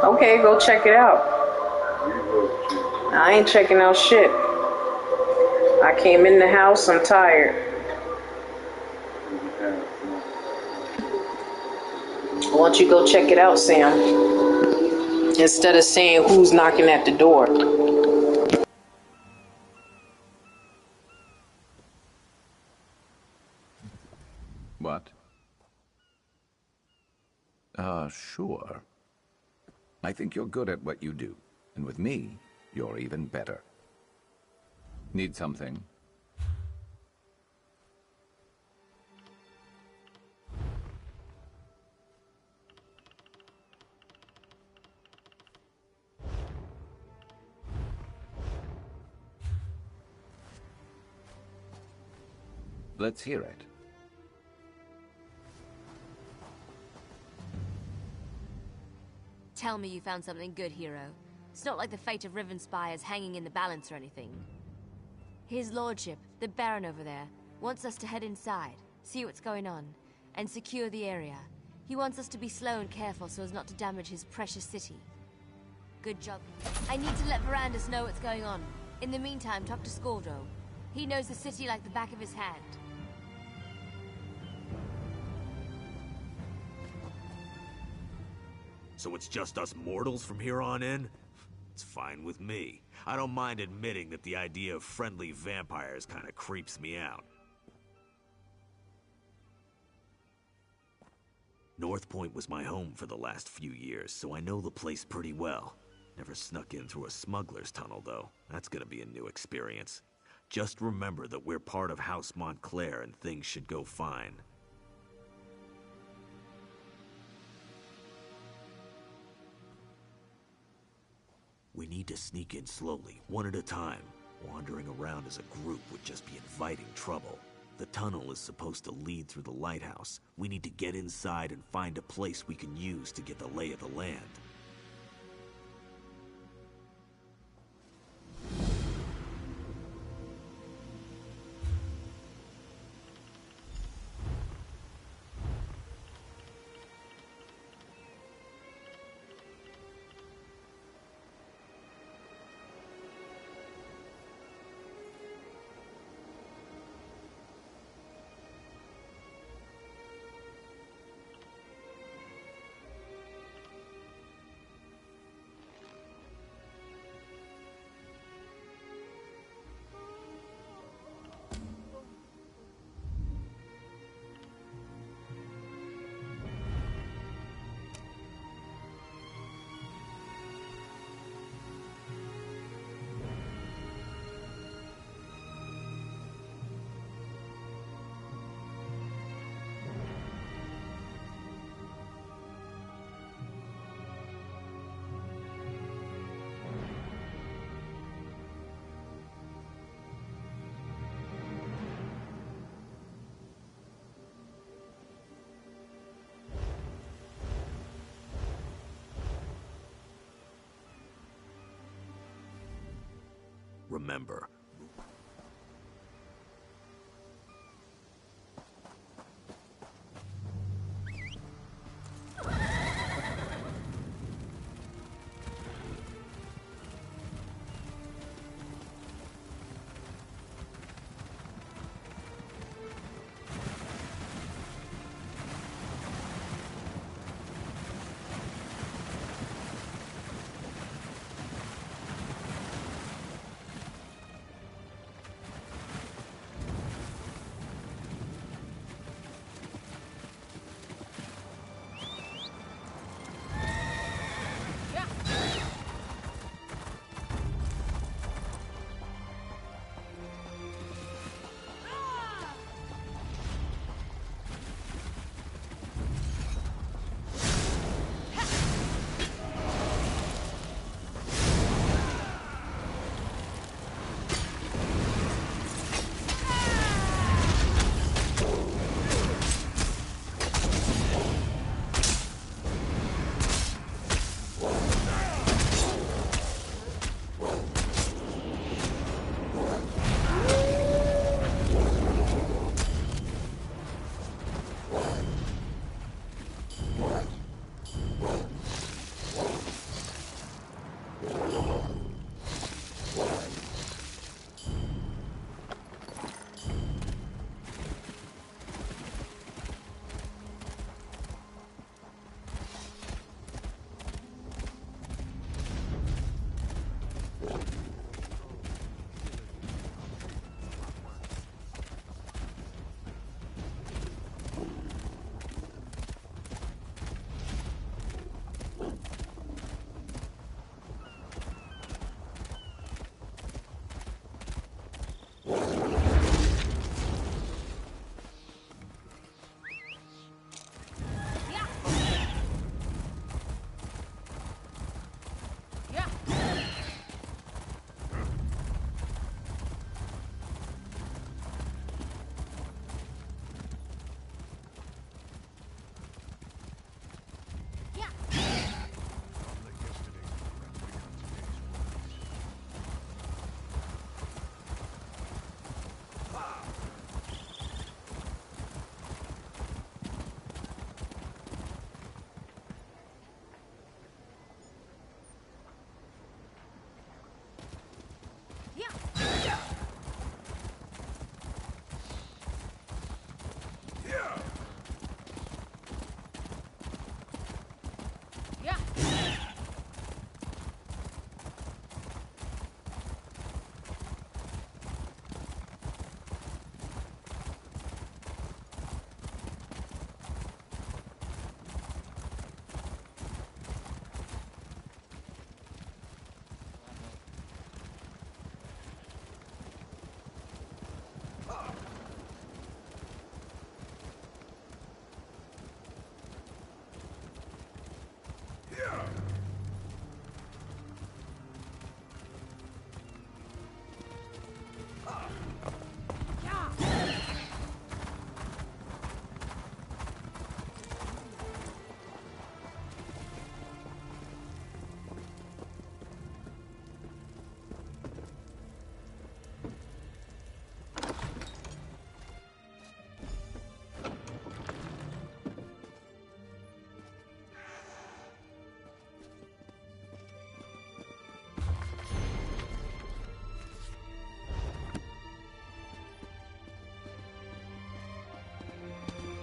Okay, go check it out. I ain't checking out shit. I came in the house, I'm tired. Why don't you go check it out, Sam? Instead of saying who's knocking at the door. What? Sure. I think you're good at what you do. And with me, you're even better. Need something? Let's hear it. Tell me you found something good, hero. It's not like the fate of Rivenspire is hanging in the balance or anything. His lordship, the Baron over there, wants us to head inside, see what's going on, and secure the area. He wants us to be slow and careful so as not to damage his precious city. Good job. I need to let Verandus know what's going on. In the meantime, talk to Skoldo. He knows the city like the back of his hand. So it's just us mortals from here on in? It's fine with me. I don't mind admitting that the idea of friendly vampires kinda creeps me out. North Point was my home for the last few years, so I know the place pretty well. Never snuck in through a smuggler's tunnel, though. That's gonna be a new experience. Just remember that we're part of House Montclair and things should go fine. We need to sneak in slowly, one at a time. Wandering around as a group would just be inviting trouble. The tunnel is supposed to lead through the lighthouse. We need to get inside and find a place we can use to get the lay of the land. Remember,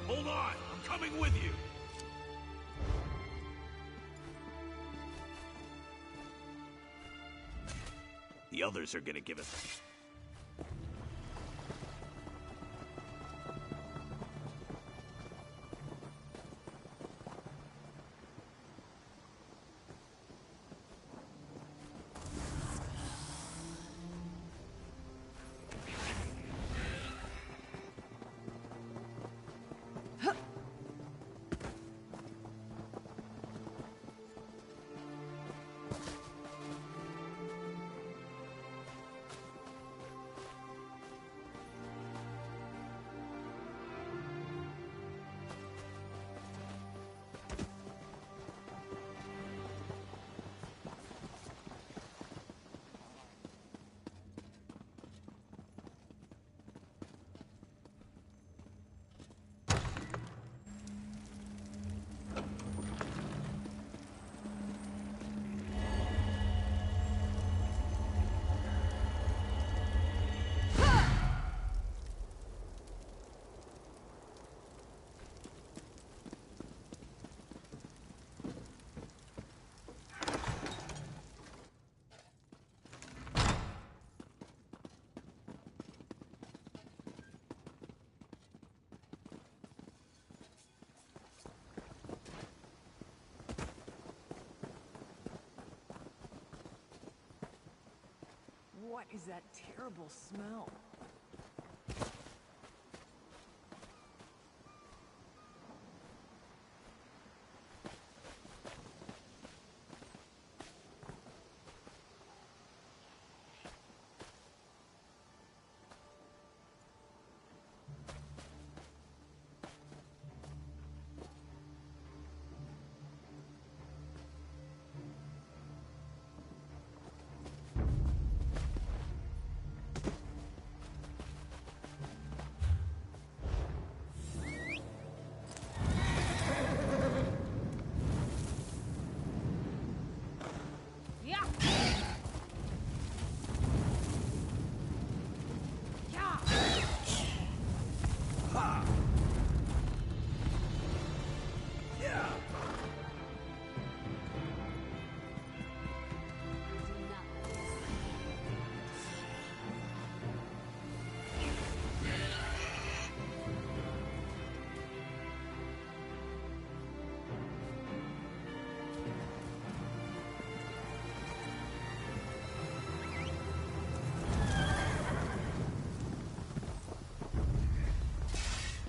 Hold on! I'm coming with you! The others are gonna give us... What is that terrible smell?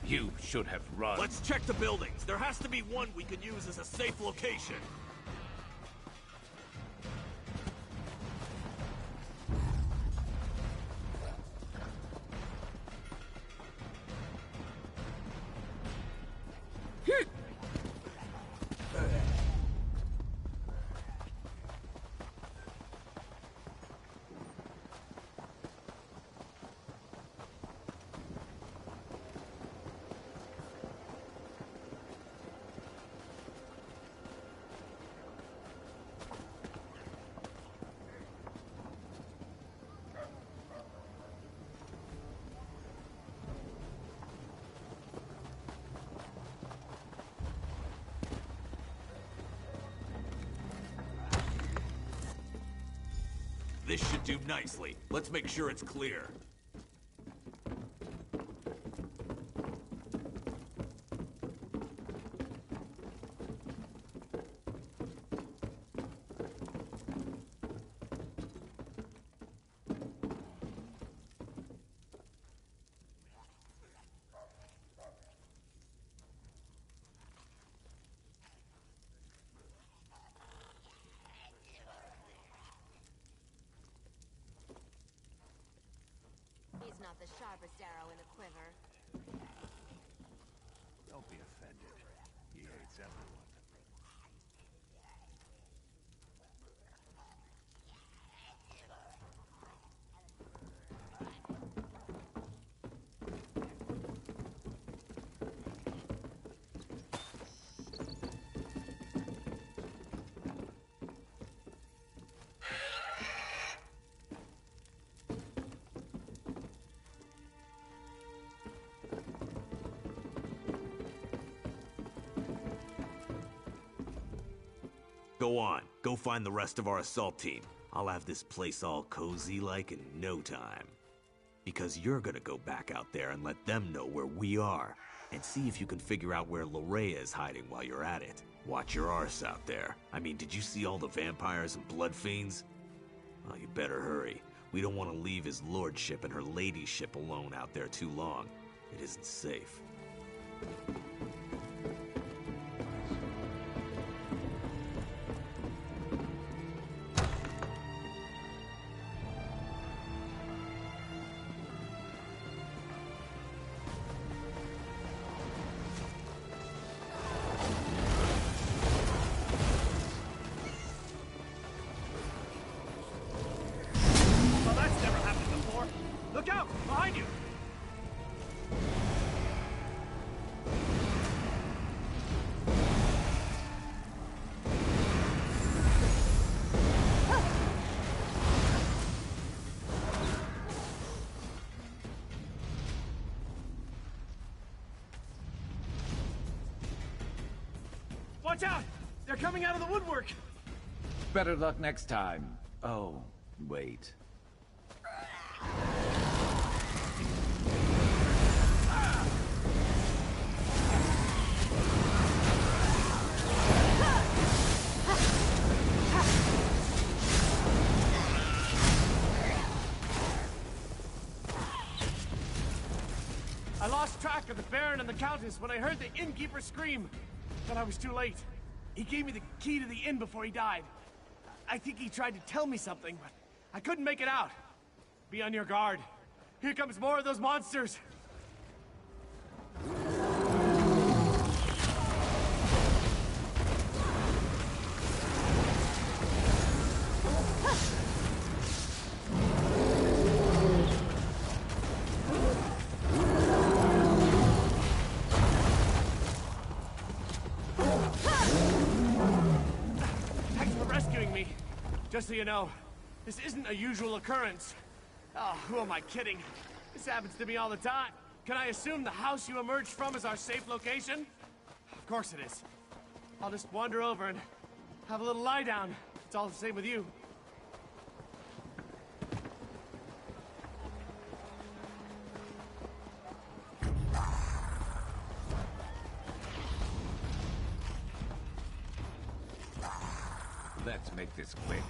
You should have run. Let's check the buildings. There has to be one we could use as a safe location. This should do nicely. Let's make sure it's clear. He's not the sharpest arrow in the quiver. Don't be offended. He hates everyone. Go on. Go find the rest of our assault team. I'll have this place all cozy-like in no time. Because you're gonna go back out there and let them know where we are. And see if you can figure out where Lorrea is hiding while you're at it. Watch your arse out there. I mean, did you see all the vampires and blood fiends? Oh, you better hurry. We don't want to leave his lordship and her ladyship alone out there too long. It isn't safe. Well, that's never happened before. Look out! Behind you! Watch out! They're coming out of the woodwork! Better luck next time. Oh, wait. I lost track of the Baron and the Countess when I heard the innkeeper scream. But I was too late. He gave me the key to the inn before he died. I think he tried to tell me something, but I couldn't make it out. Be on your guard. Here comes more of those monsters. Thanks for rescuing me. Just so you know, this isn't a usual occurrence. Oh, who am I kidding? This happens to me all the time. Can I assume the house you emerged from is our safe location? Of course it is. I'll just wander over and have a little lie down. It's all the same with you. Let's make this quick.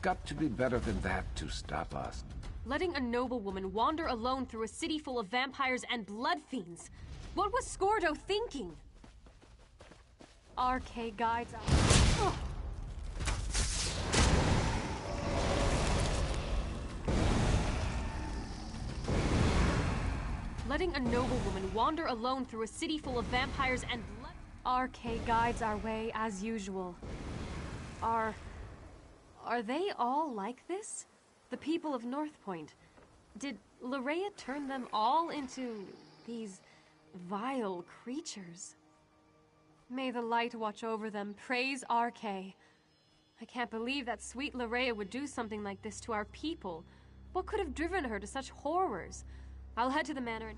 got to be better than that to stop us. Letting a noblewoman wander alone through a city full of vampires and blood fiends. What was Scordo thinking? RK guides us. Ugh. Letting a noblewoman wander alone through a city full of vampires and blood... RK guides our way as usual. Are they all like this? The people of North Point. Did Larea turn them all into these vile creatures? May the light watch over them. Praise RK. I can't believe that sweet Larea would do something like this to our people. What could have driven her to such horrors? I'll head to the manor and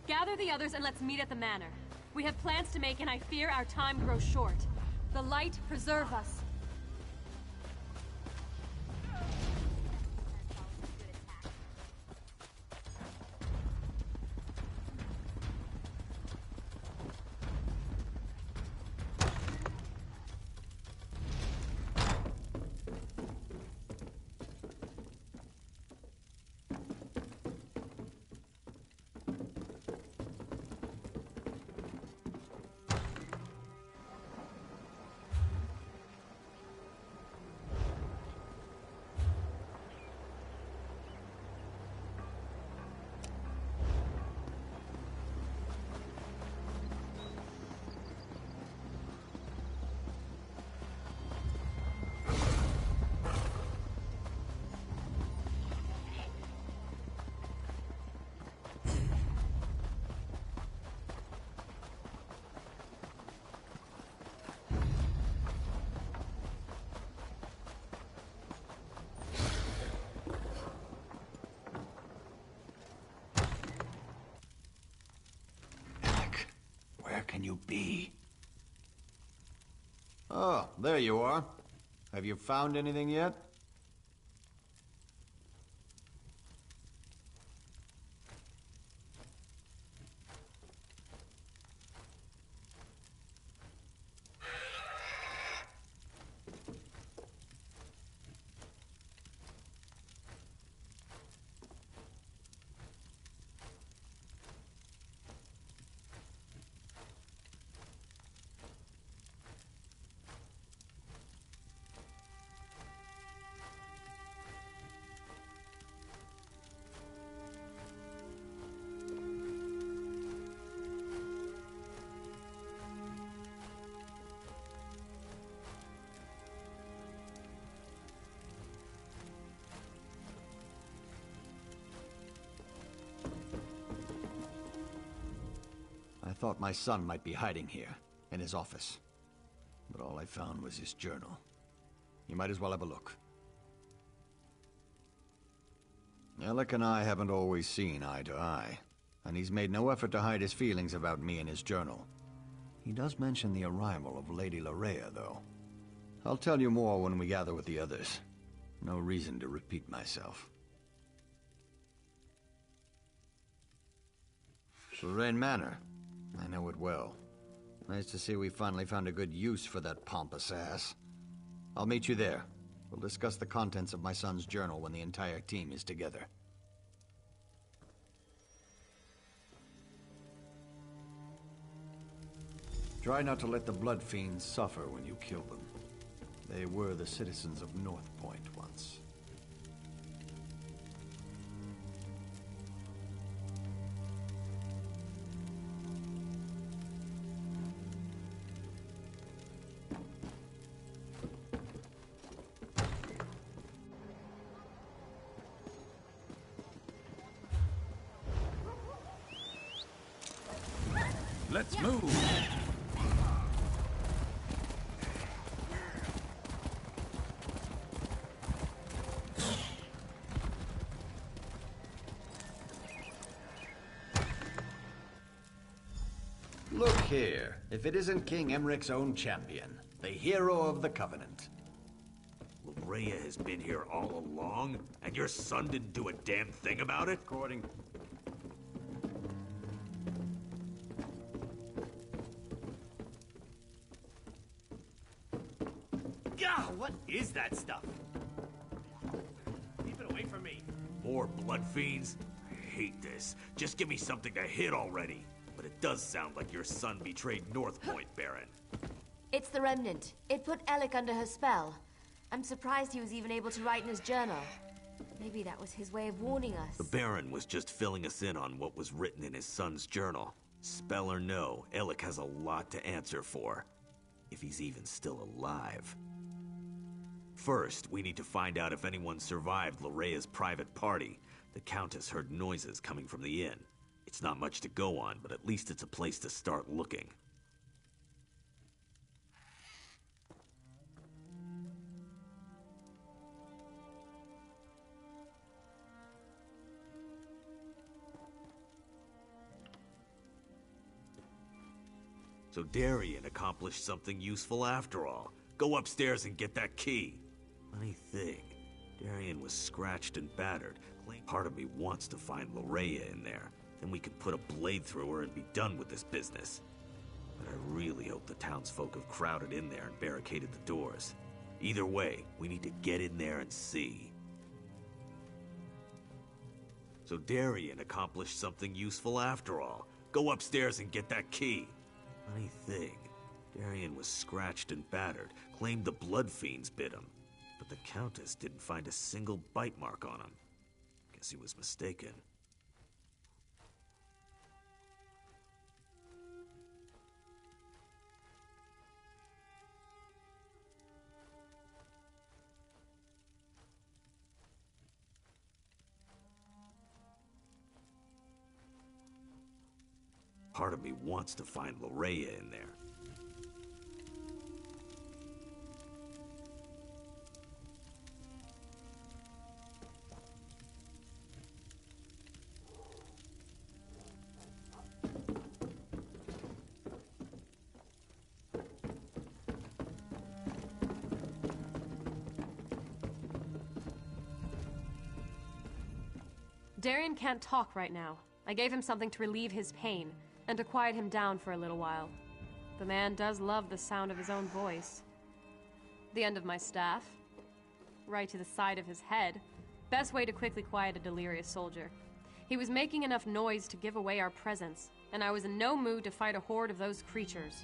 gather the others and let's meet at the manor. We have plans to make and I fear our time grows short. The light preserve us. Where can you be? Oh, there you are. Have you found anything yet? I thought my son might be hiding here, in his office. But all I found was his journal. You might as well have a look. Alec and I haven't always seen eye to eye, and he's made no effort to hide his feelings about me in his journal. He does mention the arrival of Lady Larea, though. I'll tell you more when we gather with the others. No reason to repeat myself. Lorraine Manor. I know it well. Nice to see we finally found a good use for that pompous ass. I'll meet you there. We'll discuss the contents of my son's journal when the entire team is together. Try not to let the Blood Fiends suffer when you kill them. They were the citizens of North Point once. Let's move! Look here. If it isn't King Emmeric's own champion, the hero of the Covenant. Larea has been here all along, and your son didn't do a damn thing about it? According... Gah, what is that stuff? away from me! More blood fiends? I hate this. Just give me something to hit already. But it does sound like your son betrayed North Point, Baron. It's the Remnant. It put Alec under her spell. I'm surprised he was even able to write in his journal. Maybe that was his way of warning us. The Baron was just filling us in on what was written in his son's journal. Spell or no, Alec has a lot to answer for. If he's even still alive. First, we need to find out if anyone survived Lorea's private party. The Countess heard noises coming from the inn. It's not much to go on, but at least it's a place to start looking. So Darien accomplished something useful after all. Go upstairs and get that key. Funny thing, Darien was scratched and battered. Part of me wants to find Lorea in there. Then we could put a blade through her and be done with this business. But I really hope the townsfolk have crowded in there and barricaded the doors. Either way, we need to get in there and see. So Darien accomplished something useful after all. Go upstairs and get that key. Funny thing, Darien was scratched and battered, claimed the blood fiends bit him. But the Countess didn't find a single bite mark on him. Guess he was mistaken. Part of me wants to find Lorea in there. Darien can't talk right now. I gave him something to relieve his pain, and to quiet him down for a little while. The man does love the sound of his own voice. The end of my staff. Right to the side of his head. Best way to quickly quiet a delirious soldier. He was making enough noise to give away our presence, and I was in no mood to fight a horde of those creatures.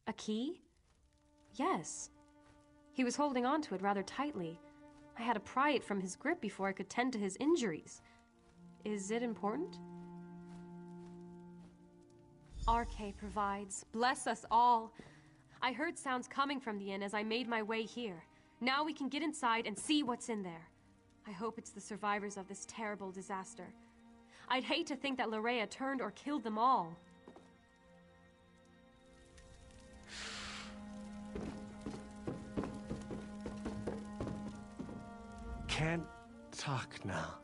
A key? Yes. He was holding on to it rather tightly. I had to pry it from his grip before I could tend to his injuries. Is it important? RK provides. Bless us all. I heard sounds coming from the inn as I made my way here. Now we can get inside and see what's in there. I hope it's the survivors of this terrible disaster. I'd hate to think that Lorea turned or killed them all. Can't talk now.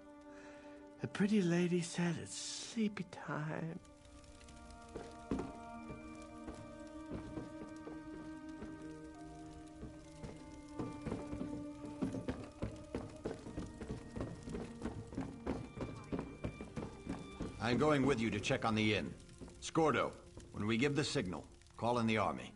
The pretty lady said it's sleepy time. I'm going with you to check on the inn. Scordo, when we give the signal, call in the army.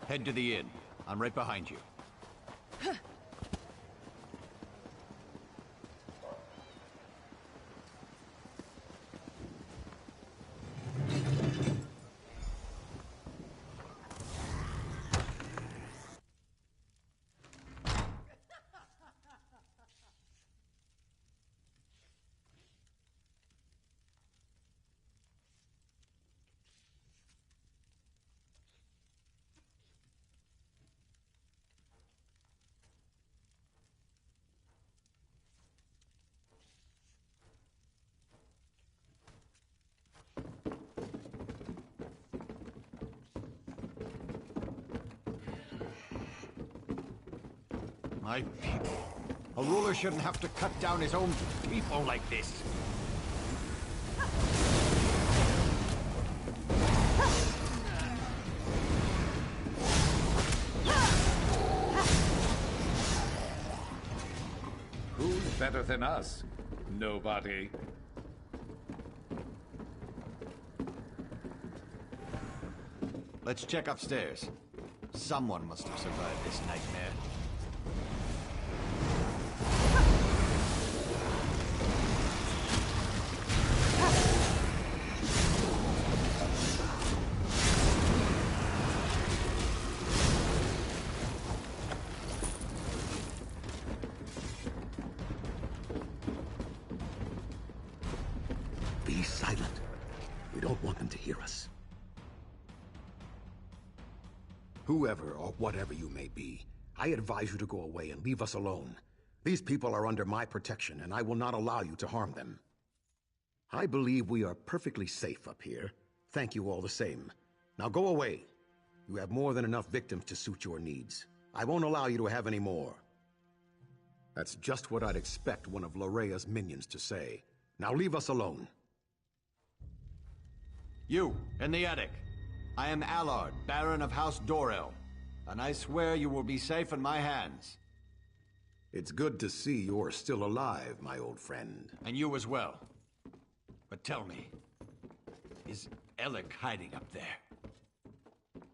Head to the inn. I'm right behind you. My people. A ruler shouldn't have to cut down his own people like this. Who's better than us? Nobody. Let's check upstairs. Someone must have survived this nightmare. Be silent. We don't want them to hear us. Whoever or whatever you may be, I advise you to go away and leave us alone. These people are under my protection, and I will not allow you to harm them. I believe we are perfectly safe up here. Thank you all the same. Now go away. You have more than enough victims to suit your needs. I won't allow you to have any more. That's just what I'd expect one of Lorea's minions to say. Now leave us alone. You, in the attic. I am Allard, Baron of House Dorel, and I swear you will be safe in my hands. It's good to see you're still alive, my old friend. And you as well. But tell me, is Alec hiding up there?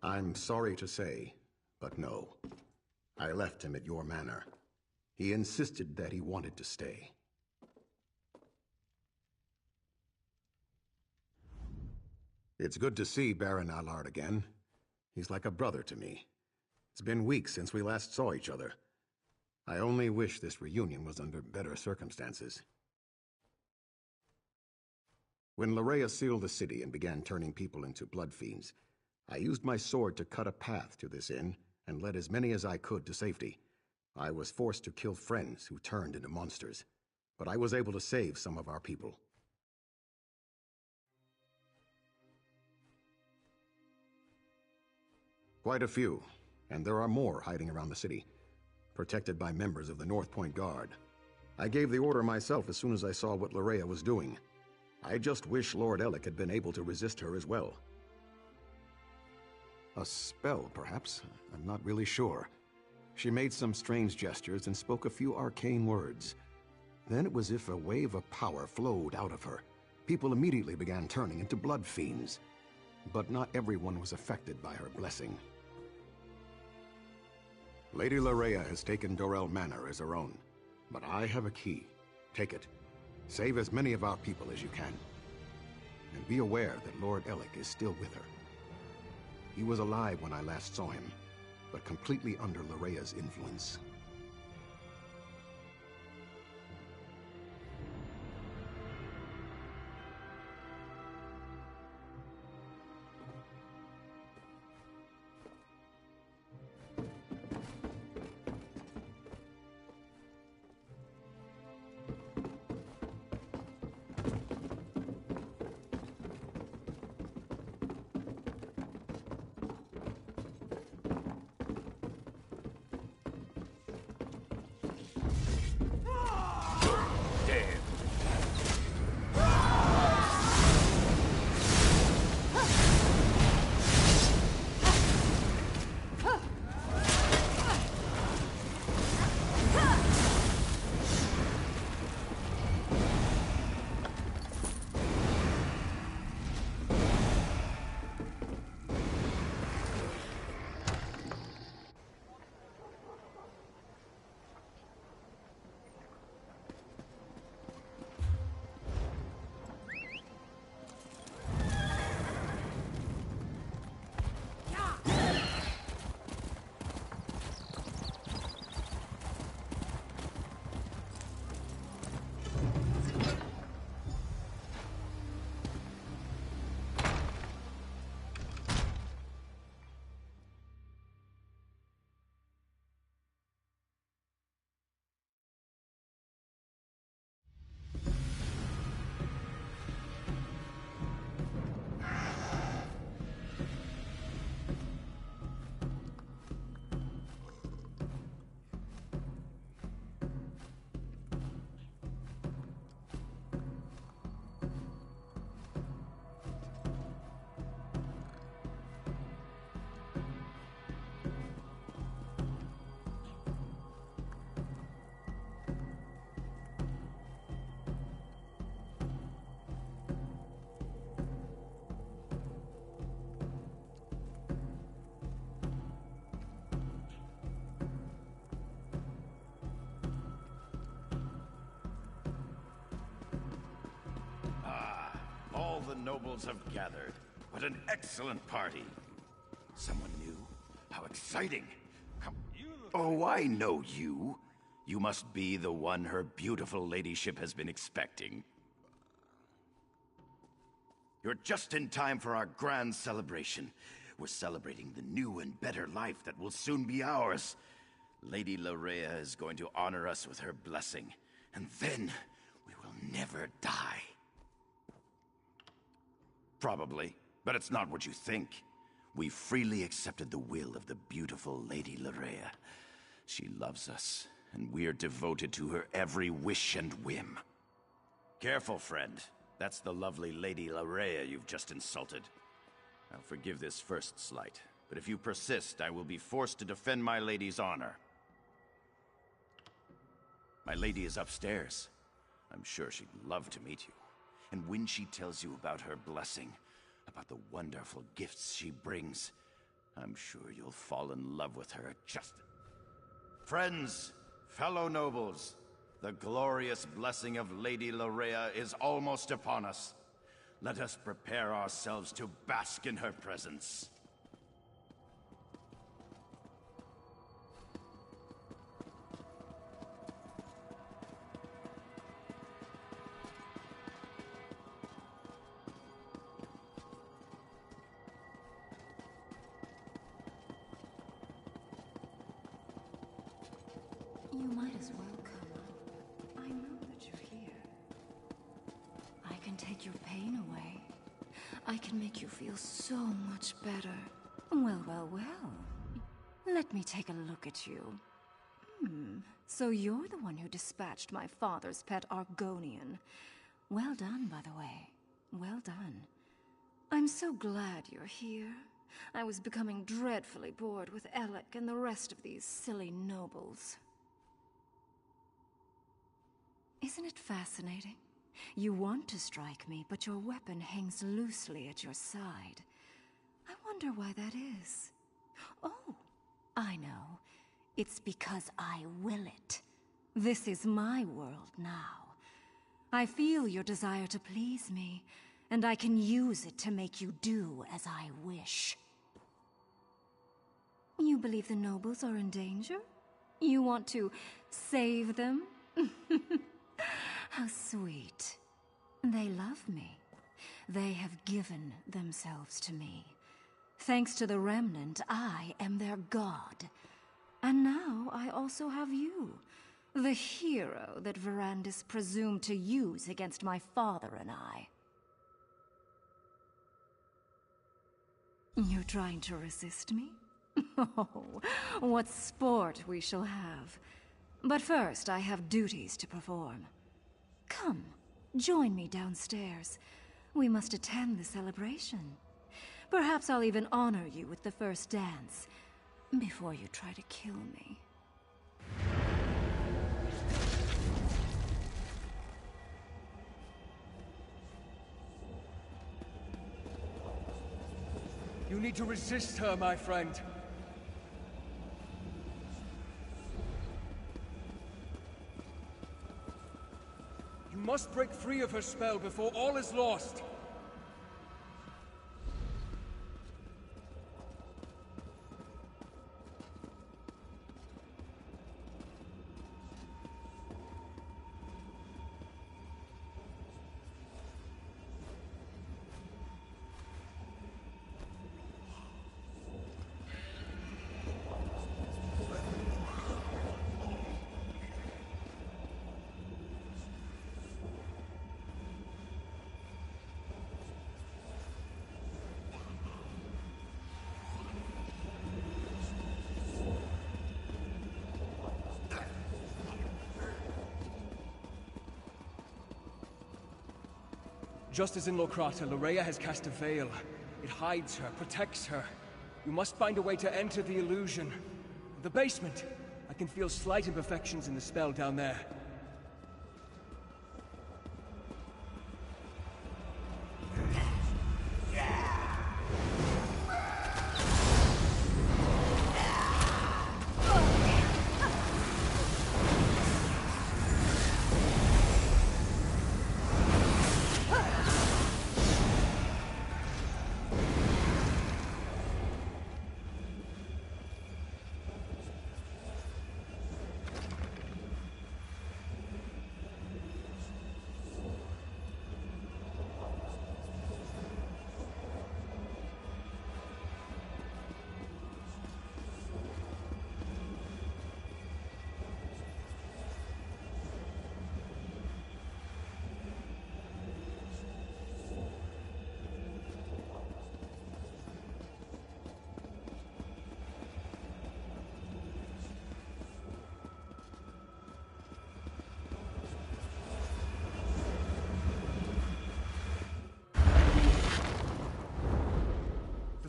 I'm sorry to say, but no. I left him at your manor. He insisted that he wanted to stay. It's good to see Baron Allard again. He's like a brother to me. It's been weeks since we last saw each other. I only wish this reunion was under better circumstances. When Lorea sealed the city and began turning people into blood fiends, I used my sword to cut a path to this inn and led as many as I could to safety. I was forced to kill friends who turned into monsters, but I was able to save some of our people. Quite a few, and there are more hiding around the city, protected by members of the North Point Guard. I gave the order myself as soon as I saw what Lorea was doing. I just wish Lord Elec had been able to resist her as well. A spell, perhaps? I'm not really sure. She made some strange gestures and spoke a few arcane words. Then it was as if a wave of power flowed out of her. People immediately began turning into blood fiends. But not everyone was affected by her blessing. Lady Lorea has taken Dorel Manor as her own, but I have a key. Take it. Save as many of our people as you can. And be aware that Lord Elec is still with her. He was alive when I last saw him, but completely under Lorea's influence. nobles have gathered. What an excellent party. Someone new? How exciting. Come. Oh, I know you. You must be the one her beautiful ladyship has been expecting. You're just in time for our grand celebration. We're celebrating the new and better life that will soon be ours. Lady Larea is going to honor us with her blessing, and then we will never die. Probably, but it's not what you think. We freely accepted the will of the beautiful Lady Larea. She loves us, and we're devoted to her every wish and whim. Careful, friend. That's the lovely Lady Larea you've just insulted. I'll forgive this first slight, but if you persist, I will be forced to defend my lady's honor. My lady is upstairs. I'm sure she'd love to meet you. And when she tells you about her blessing, about the wonderful gifts she brings, I'm sure you'll fall in love with her just... Friends, fellow nobles, the glorious blessing of Lady Larea is almost upon us. Let us prepare ourselves to bask in her presence. You might as well come. I know that you're here. I can take your pain away. I can make you feel so much better. Well, well, well. Let me take a look at you. So you're the one who dispatched my father's pet Argonian. Well done, by the way. Well done. I'm so glad you're here. I was becoming dreadfully bored with Alec and the rest of these silly nobles. Isn't it fascinating? You want to strike me, but your weapon hangs loosely at your side. I wonder why that is. Oh, I know. It's because I will it. This is my world now. I feel your desire to please me, and I can use it to make you do as I wish. You believe the nobles are in danger? You want to save them? How sweet. They love me. They have given themselves to me. Thanks to the Remnant, I am their god. And now I also have you, the hero that Verandis presumed to use against my father and I. You're trying to resist me? Oh, what sport we shall have. But first, I have duties to perform. Come, join me downstairs. We must attend the celebration. Perhaps I'll even honor you with the first dance, before you try to kill me. You need to resist her, my friend. You must break free of her spell before all is lost. Just as in Locrata, Larea has cast a veil. It hides her, protects her. You must find a way to enter the illusion. The basement! I can feel slight imperfections in the spell down there.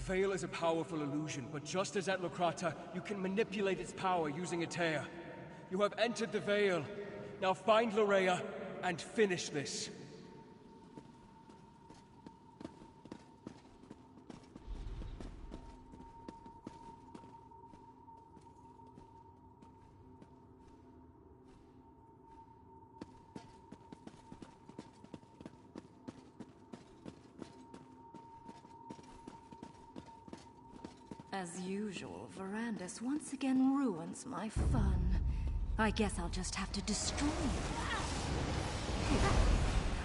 Veil is a powerful illusion, but just as at Locrata, you can manipulate its power using Atea. You have entered the Veil. Now find Loraya and finish this. As usual, Verandis once again ruins my fun. I guess I'll just have to destroy you.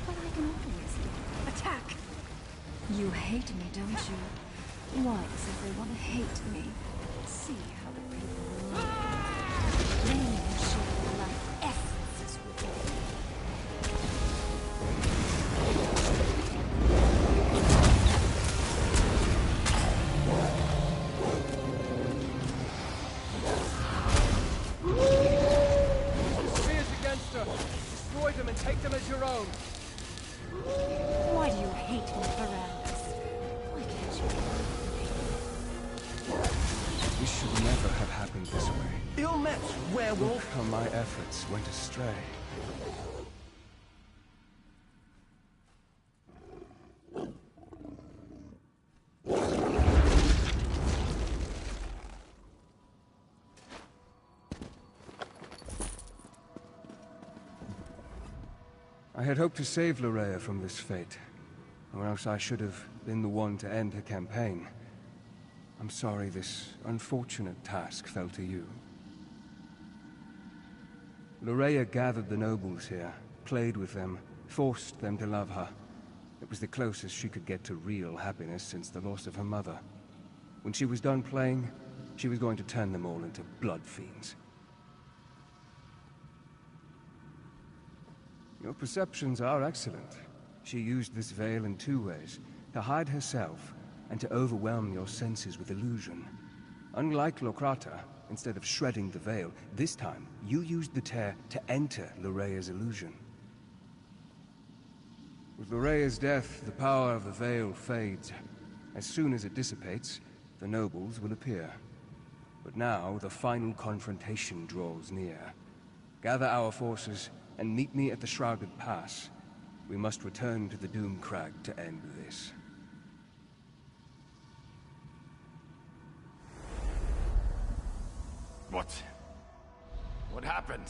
But I can always attack. You hate me, don't you? Why does everyone hate me? See how the people love me. They will share their life essences with me. Destroy them and take them as your own. Why do you hate me, Verandis? Why can't you love me? This should never have happened this way. Ill-met, werewolf! Look how my efforts went astray. I had hoped to save Loraya from this fate, or else I should have been the one to end her campaign. I'm sorry this unfortunate task fell to you. Loraya gathered the nobles here, played with them, forced them to love her. It was the closest she could get to real happiness since the loss of her mother. When she was done playing, she was going to turn them all into blood fiends. Your perceptions are excellent. She used this veil in two ways, to hide herself and to overwhelm your senses with illusion. Unlike Locrata, instead of shredding the veil, this time you used the tear to enter Lorea's illusion. With Lorea's death, the power of the veil fades. As soon as it dissipates, the nobles will appear. But now the final confrontation draws near. Gather our forces and meet me at the Shrouded Pass. We must return to the Doom Crag to end this. What happened?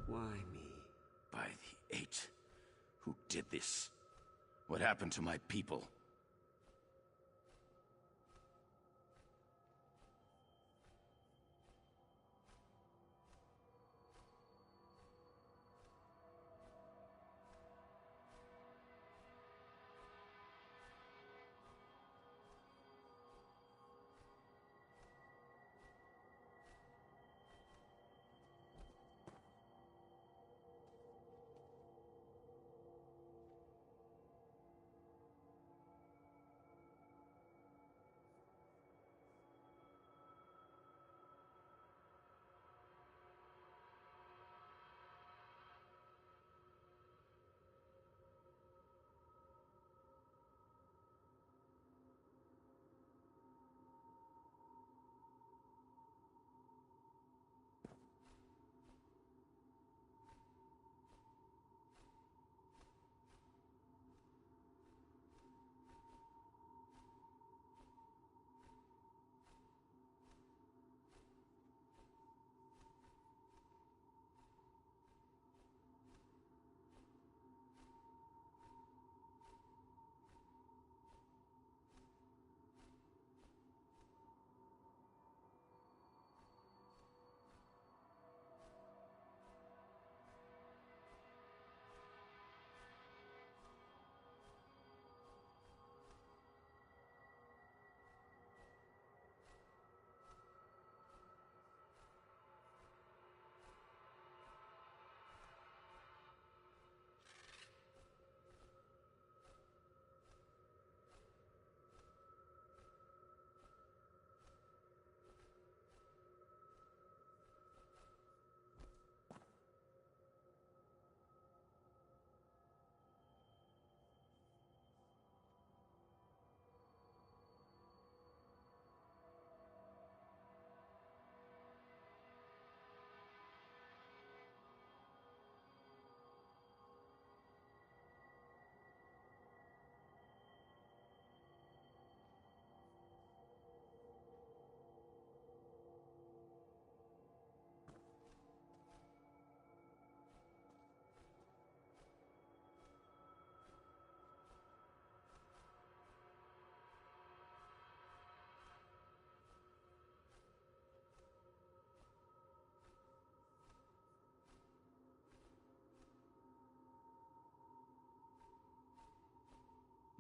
Why me? By the Eight. Who did this? What happened to my people?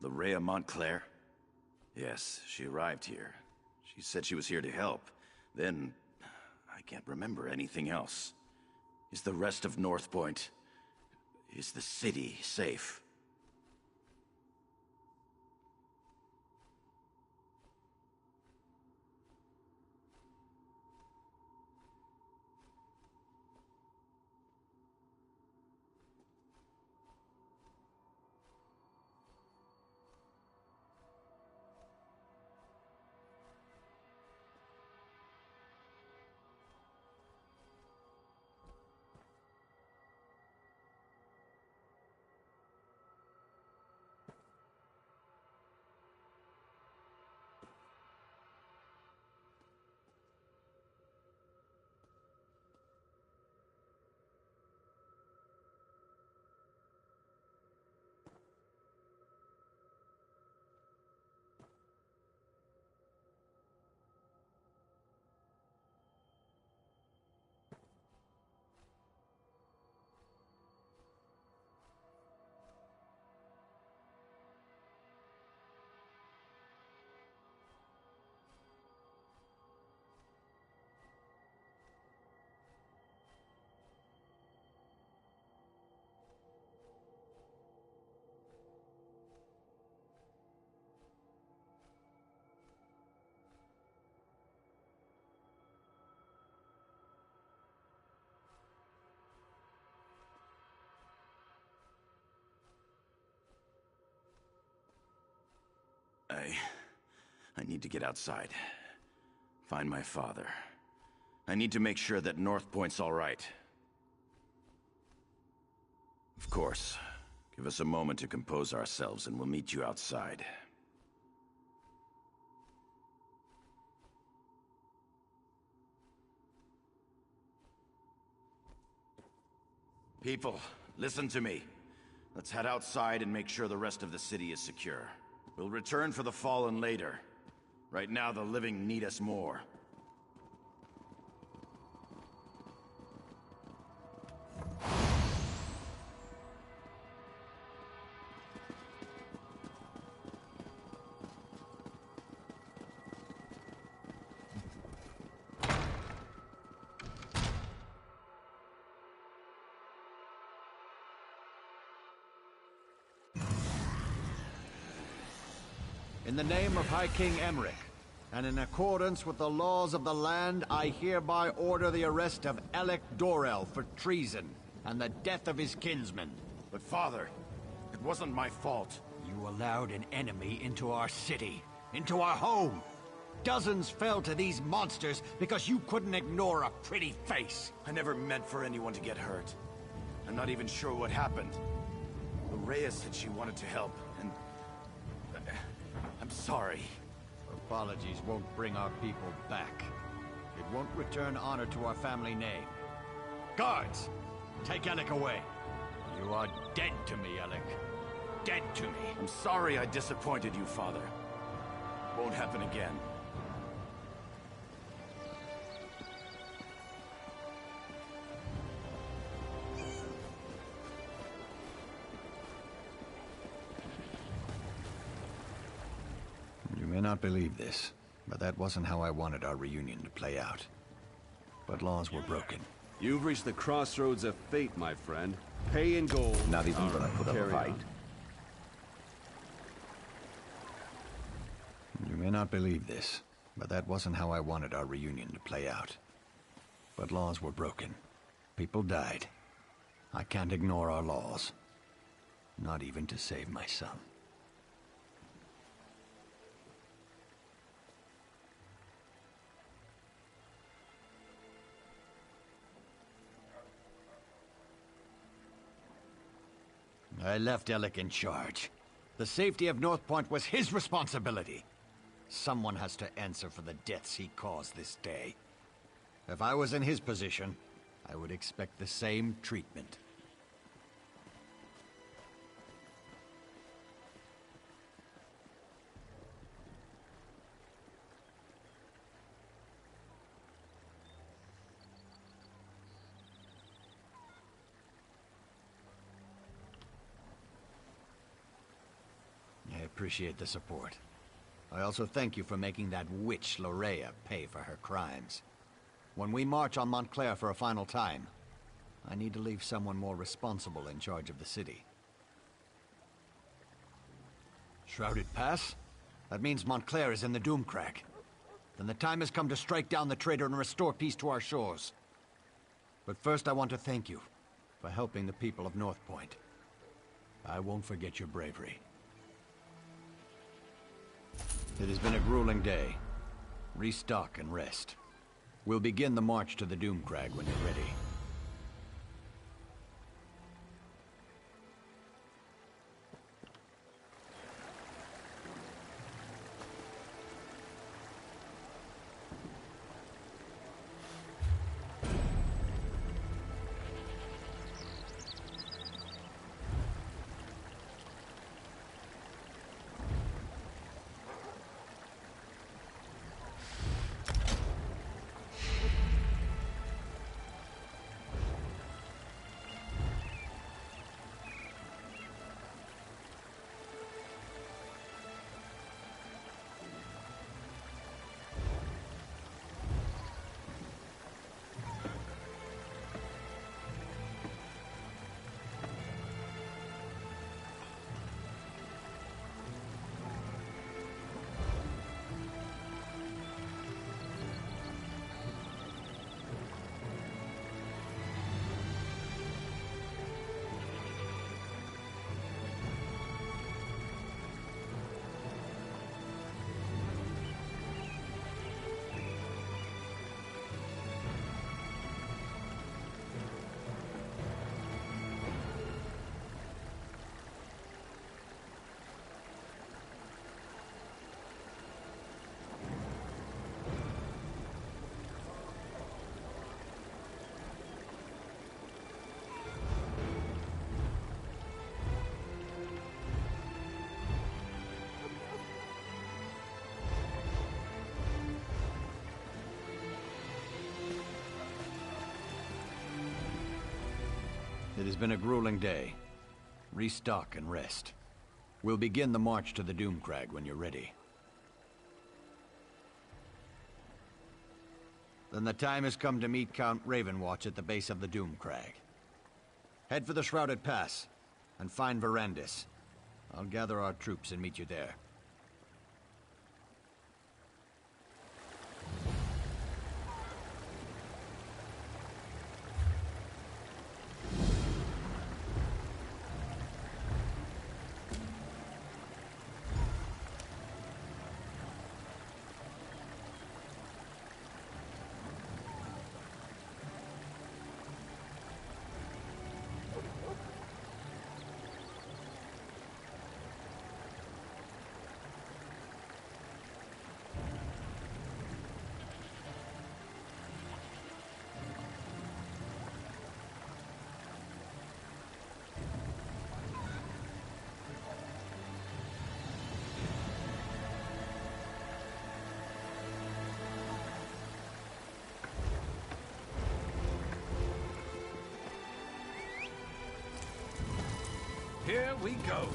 Larea Montclair? Yes, she arrived here. She said she was here to help. Then, I can't remember anything else. Is the rest of North Point... is the city safe? I need to get outside. Find my father. I need to make sure that North Point's all right. Of course. Give us a moment to compose ourselves and we'll meet you outside. People, listen to me. Let's head outside and make sure the rest of the city is secure. We'll return for the fallen later. Right now, the living need us more. In the name of High King Emmerich, and in accordance with the laws of the land, I hereby order the arrest of Alec Dorel for treason and the death of his kinsmen. But father, it wasn't my fault. You allowed an enemy into our city, into our home. Dozens fell to these monsters because you couldn't ignore a pretty face. I never meant for anyone to get hurt. I'm not even sure what happened. Larea said she wanted to help, and... I'm sorry. Apologies won't bring our people back. It won't return honor to our family name. Guards, take Alec away. You are dead to me, Alec. Dead to me. I'm sorry I disappointed you, father. Won't happen again. You may not believe this, but that wasn't how I wanted our reunion to play out. But laws were broken. You've reached the crossroads of fate, my friend. Pay in gold. Not even gonna put up a Carry fight. on. You may not believe this, but that wasn't how I wanted our reunion to play out. But laws were broken. People died. I can't ignore our laws. Not even to save my son. I left Alec in charge. The safety of North Point was his responsibility. Someone has to answer for the deaths he caused this day. If I was in his position, I would expect the same treatment. I appreciate the support. I also thank you for making that witch Lorea pay for her crimes. When we march on Montclair for a final time, I need to leave someone more responsible in charge of the city. Shrouded Pass? That means Montclair is in the Doomcrag. Then the time has come to strike down the traitor and restore peace to our shores. But first I want to thank you for helping the people of North Point. I won't forget your bravery. It has been a grueling day. Restock and rest. We'll begin the march to the Doomcrag when you're ready. It has been a grueling day. Restock and rest. We'll begin the march to the Doomcrag when you're ready. Then the time has come to meet Count Ravenwatch at the base of the Doomcrag. Head for the Shrouded Pass, and find Verandis. I'll gather our troops and meet you there. Here we go.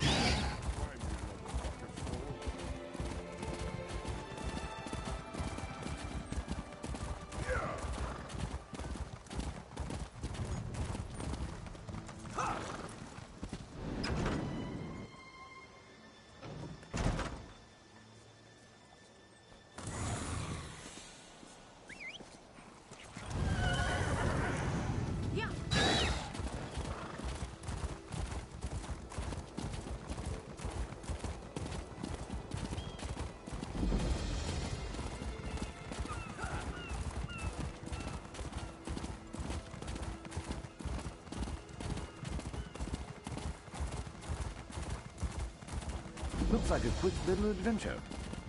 Looks like a quick little adventure.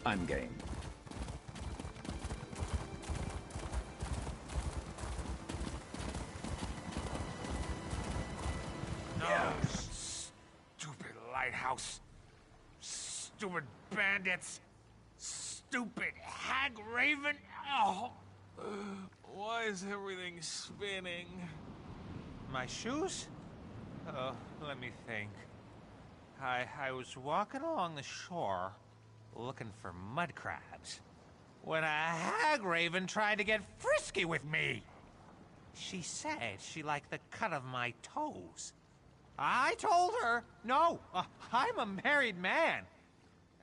I'm game. No, stupid lighthouse. Stupid bandits. Stupid hag raven. Oh. Why is everything spinning? My shoes? Oh, let me think. I was walking along the shore, looking for mud crabs, when a hag raven tried to get frisky with me. She said she liked the cut of my toes. I told her, no, I'm a married man.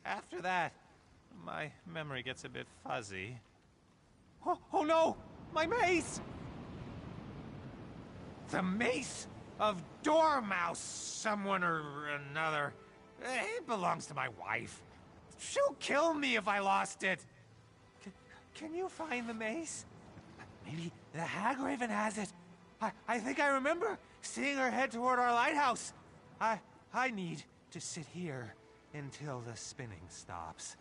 After that, my memory gets a bit fuzzy. Oh no, my mace! The mace of Dormouse, someone or another. It belongs to my wife. She'll kill me if I lost it. Can you find the mace? Maybe the hag raven has it. I think I remember seeing her head toward our lighthouse. I need to sit here until the spinning stops.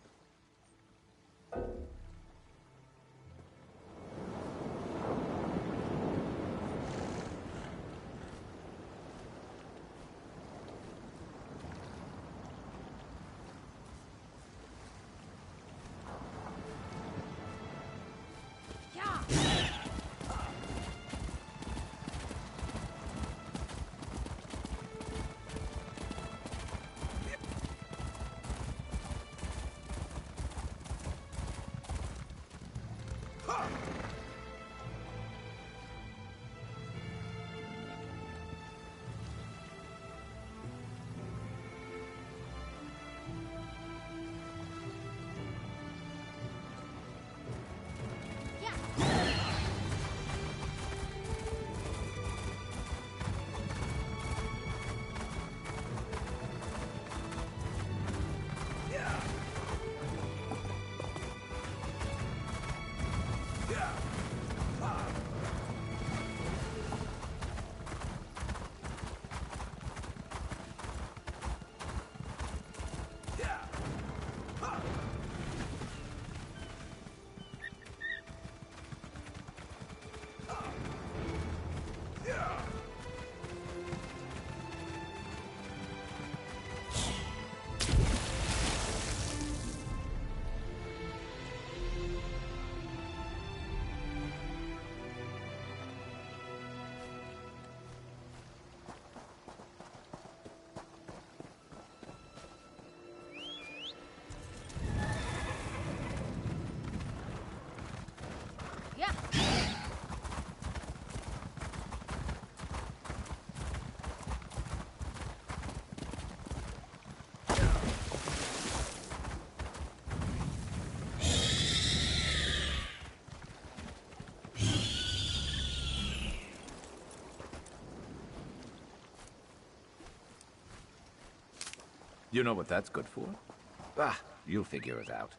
You know what that's good for? Ah, you'll figure it out.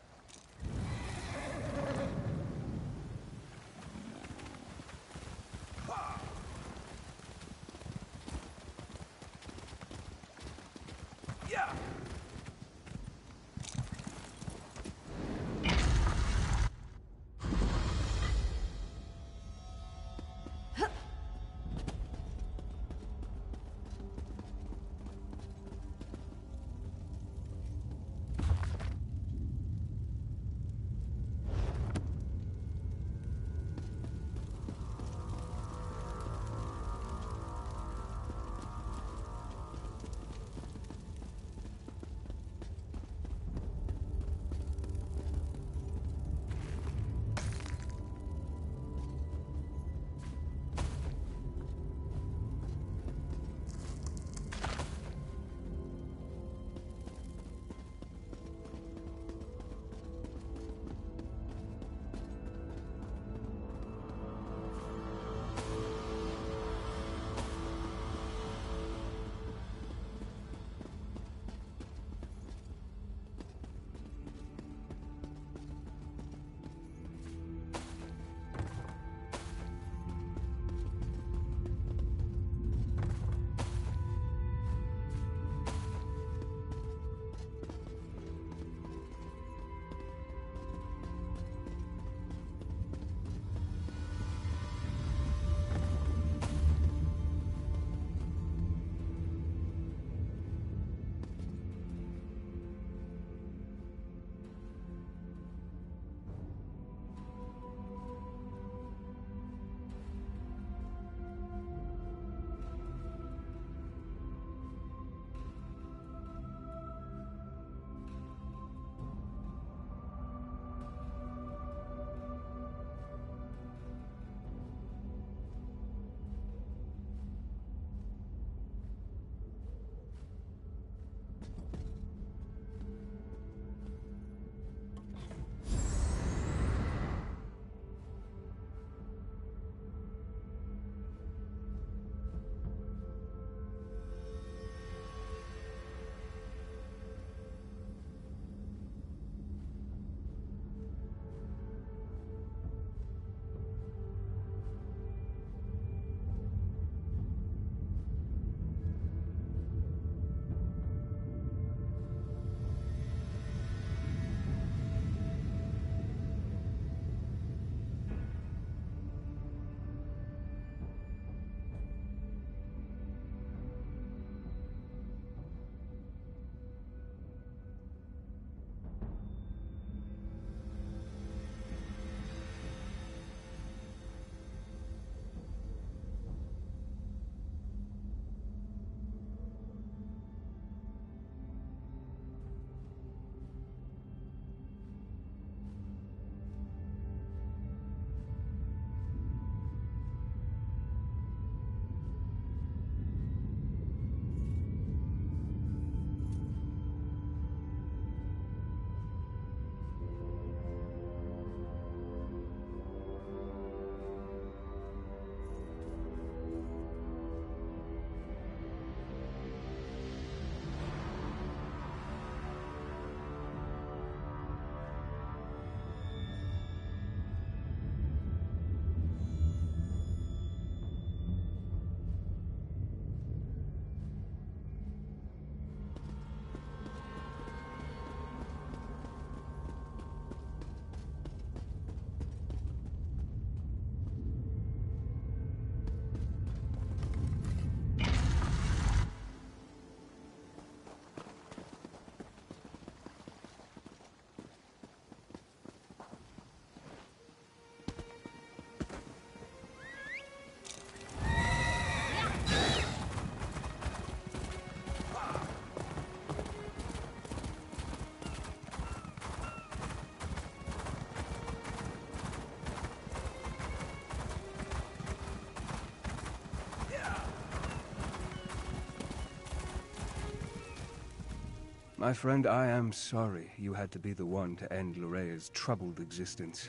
My friend, I am sorry you had to be the one to end Lorea's troubled existence.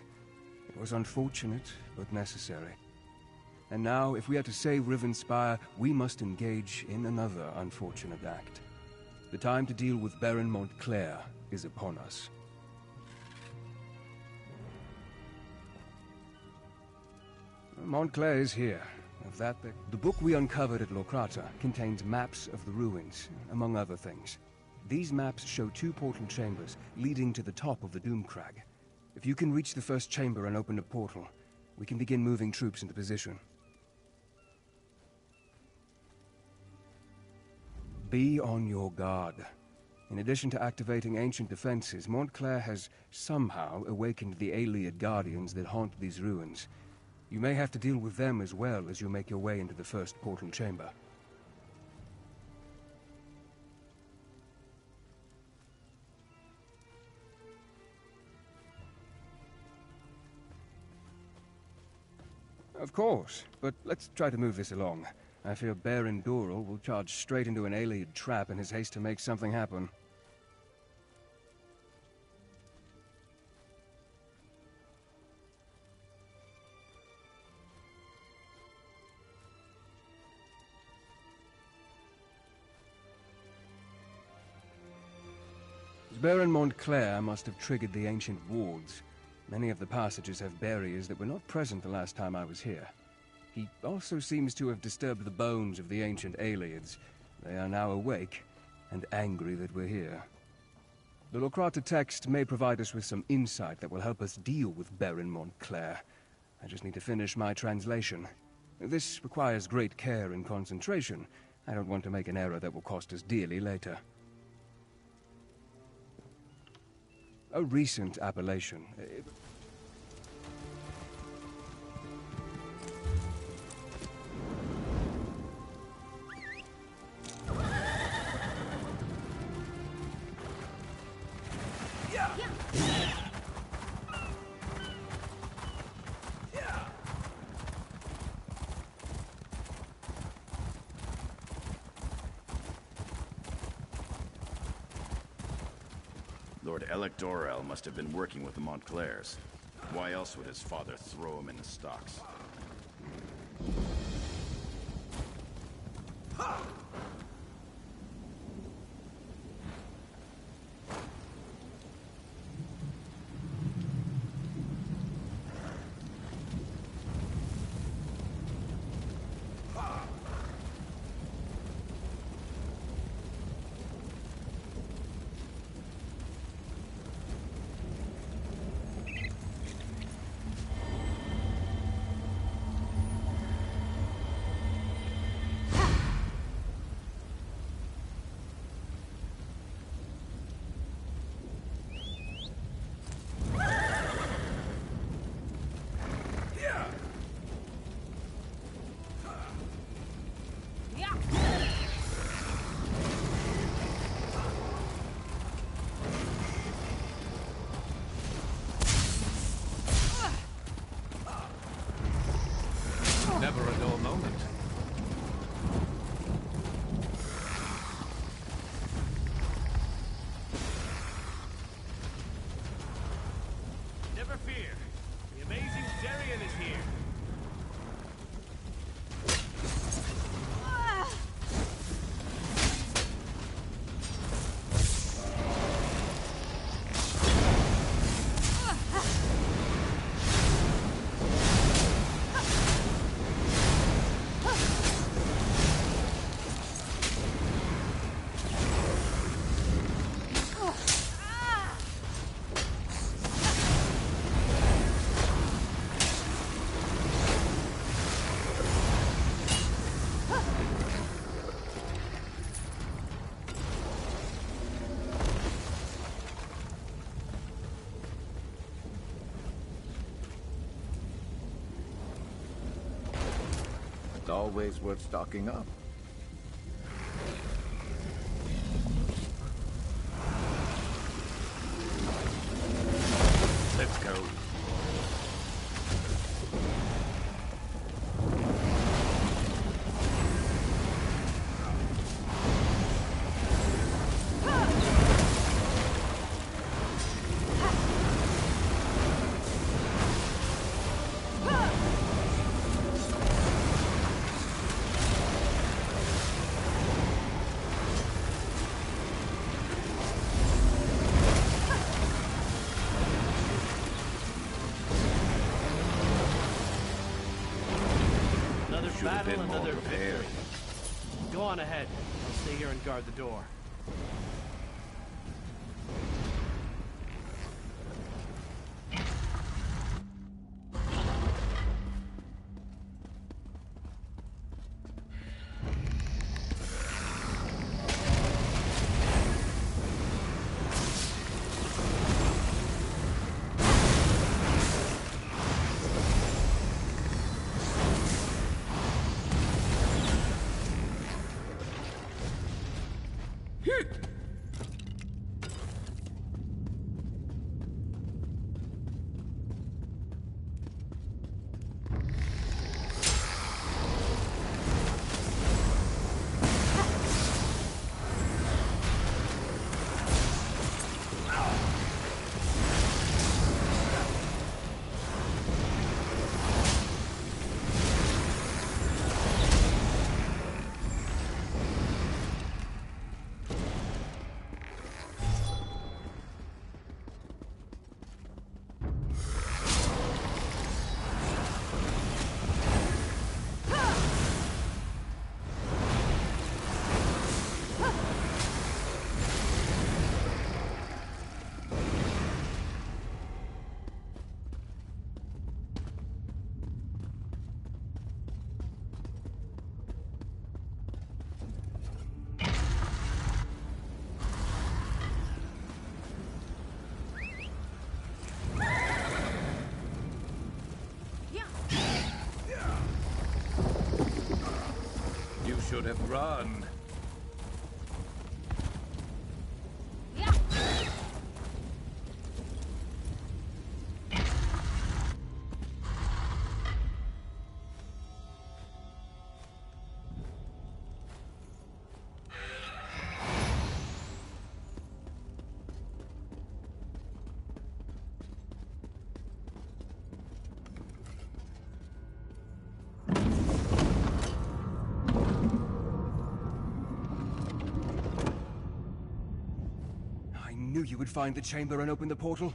It was unfortunate, but necessary. And now, if we are to save Rivenspire, we must engage in another unfortunate act. The time to deal with Baron Montclair is upon us. Montclair is here. Of that, the book we uncovered at Locrata contains maps of the ruins, among other things. These maps show 2 portal chambers leading to the top of the Doomcrag. If you can reach the first chamber and open a portal, we can begin moving troops into position. Be on your guard. In addition to activating ancient defenses, Montclair has somehow awakened the Ayleid guardians that haunt these ruins. You may have to deal with them as well as you make your way into the first portal chamber. Of course, but let's try to move this along. I fear Baron Doral will charge straight into an Ayleid trap in his haste to make something happen. Baron Montclair must have triggered the ancient wards. Many of the passages have barriers that were not present the last time I was here. He also seems to have disturbed the bones of the ancient Ayleids. They are now awake and angry that we're here. The Locrata text may provide us with some insight that will help us deal with Baron Montclair. I just need to finish my translation. This requires great care and concentration. I don't want to make an error that will cost us dearly later. A recent appellation. Lord Elec Dorel must have been working with the Montclairs. Why else would his father throw him in the stocks? Never a dull moment. Never fear. The amazing Zerion is here. It's always worth stocking up. Let's go. battle been more another prepared. victory. Go on ahead. I'll stay here and guard the door. You should have run. Knew you would find the chamber and open the portal.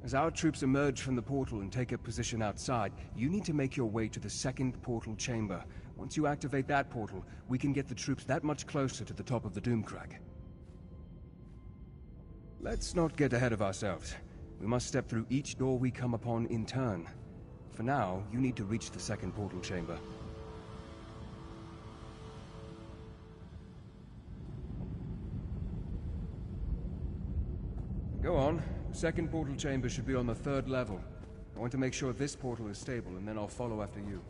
As our troops emerge from the portal and take up position outside, you need to make your way to the second portal chamber. Once you activate that portal, we can get the troops that much closer to the top of the Doomcrag. Let's not get ahead of ourselves. We must step through each door we come upon in turn. For now, you need to reach the second portal chamber. Go on. The second portal chamber should be on the 3rd level. I want to make sure this portal is stable, and then I'll follow after you.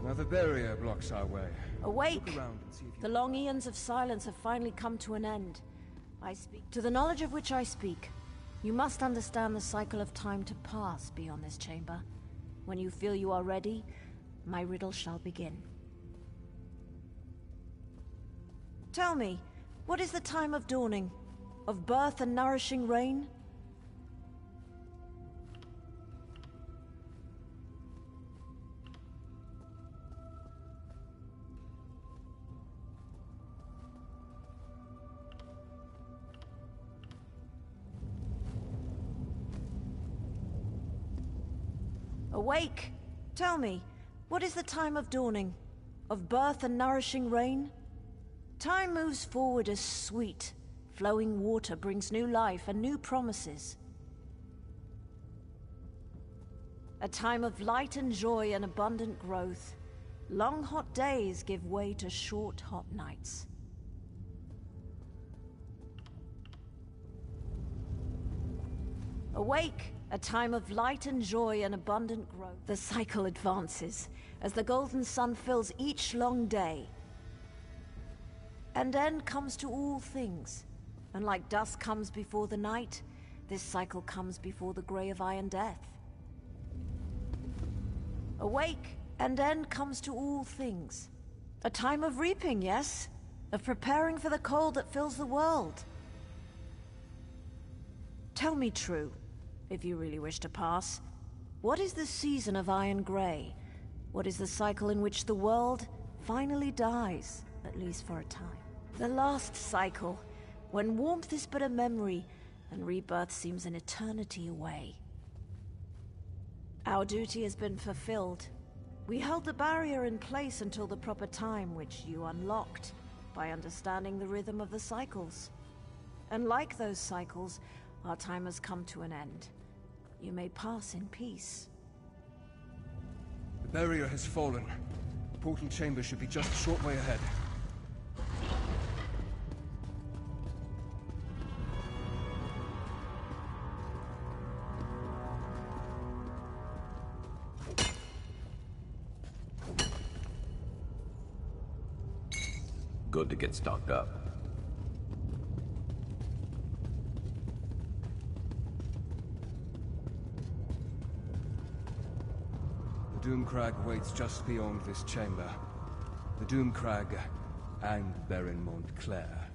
Another barrier blocks our way. Awake! Look around and see if you The long eons of silence have finally come to an end. I speak to the knowledge of which I speak. You must understand the cycle of time to pass beyond this chamber. When you feel you are ready, my riddle shall begin. Tell me, what is the time of dawning? Of birth and nourishing rain? Awake! Tell me, what is the time of dawning? Of birth and nourishing rain? Time moves forward as sweet, Flowing water brings new life and new promises. A time of light and joy and abundant growth. Long hot days give way to short hot nights. Awake, a time of light and joy and abundant growth. The cycle advances as the golden sun fills each long day. And end comes to all things. And like dusk comes before the night, this cycle comes before the grey of iron death. Awake, and end comes to all things. A time of reaping, yes? Of preparing for the cold that fills the world. Tell me true, if you really wish to pass. What is the season of Iron Grey? What is the cycle in which the world finally dies, at least for a time? The last cycle, when warmth is but a memory, and rebirth seems an eternity away. Our duty has been fulfilled. We held the barrier in place until the proper time, which you unlocked by understanding the rhythm of the cycles. And like those cycles, our time has come to an end. You may pass in peace. The barrier has fallen. The portal chamber should be just a short way ahead. Good to get stocked up. The Doomcrag waits just beyond this chamber. The Doomcrag and Baron Montclair.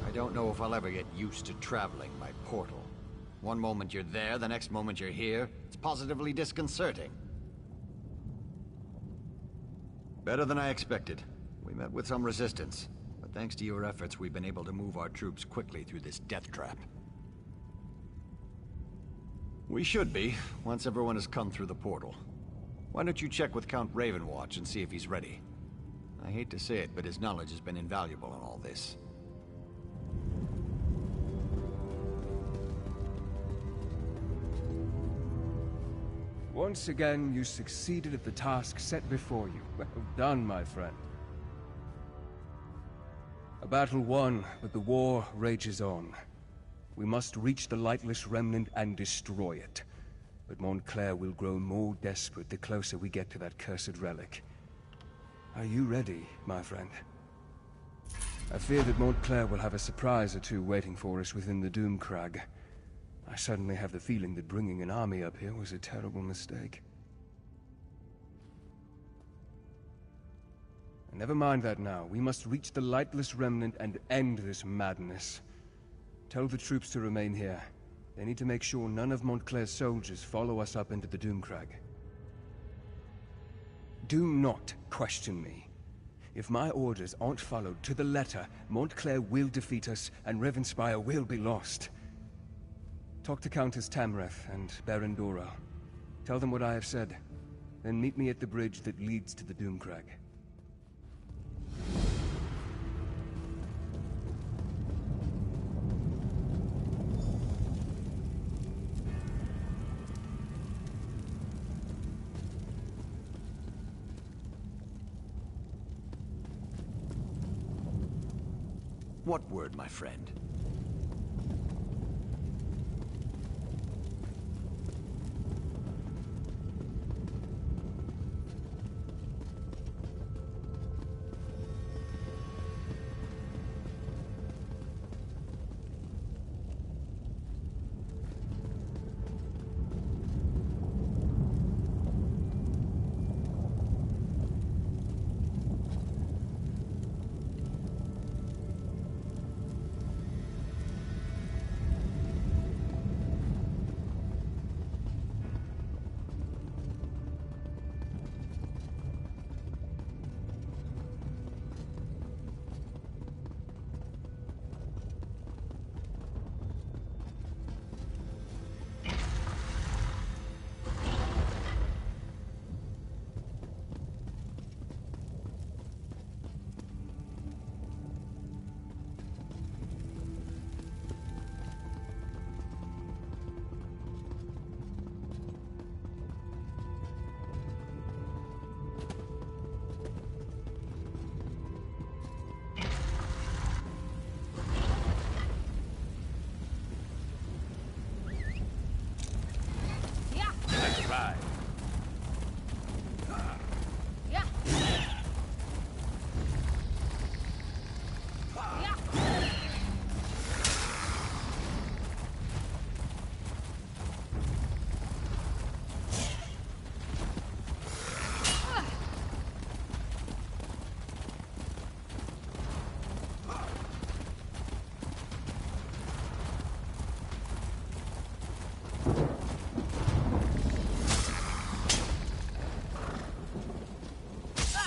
I don't know if I'll ever get used to traveling by portal. One moment you're there, the next moment you're here. It's positively disconcerting. Better than I expected. We met with some resistance, but thanks to your efforts, we've been able to move our troops quickly through this death trap. We should be, once everyone has come through the portal. Why don't you check with Count Ravenwatch and see if he's ready? I hate to say it, but his knowledge has been invaluable in all this. Once again, you succeeded at the task set before you. Well done, my friend. A battle won, but the war rages on. We must reach the Lightless Remnant and destroy it. But Montclair will grow more desperate the closer we get to that cursed relic. Are you ready, my friend? I fear that Montclair will have a surprise or two waiting for us within the Doomcrag. I suddenly have the feeling that bringing an army up here was a terrible mistake. Never mind that now. We must reach the Lightless Remnant and end this madness. Tell the troops to remain here. They need to make sure none of Montclair's soldiers follow us up into the Doomcrag. Do not question me. If my orders aren't followed to the letter, Montclair will defeat us and Ravenspire will be lost. Talk to Countess Tamreth and Baron Dora. Tell them what I have said. Then meet me at the bridge that leads to the Doomcrag. What word, my friend?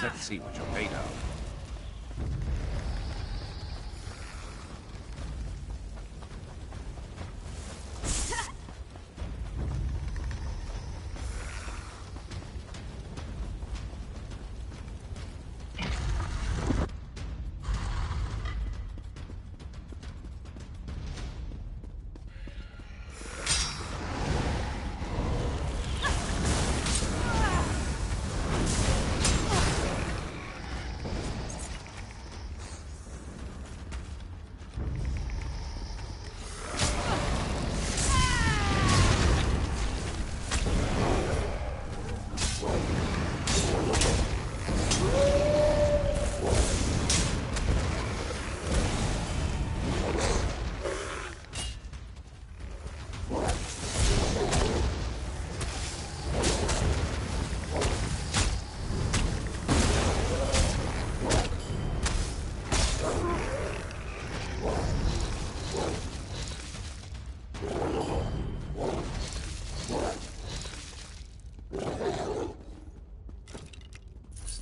Let's see what you're made of.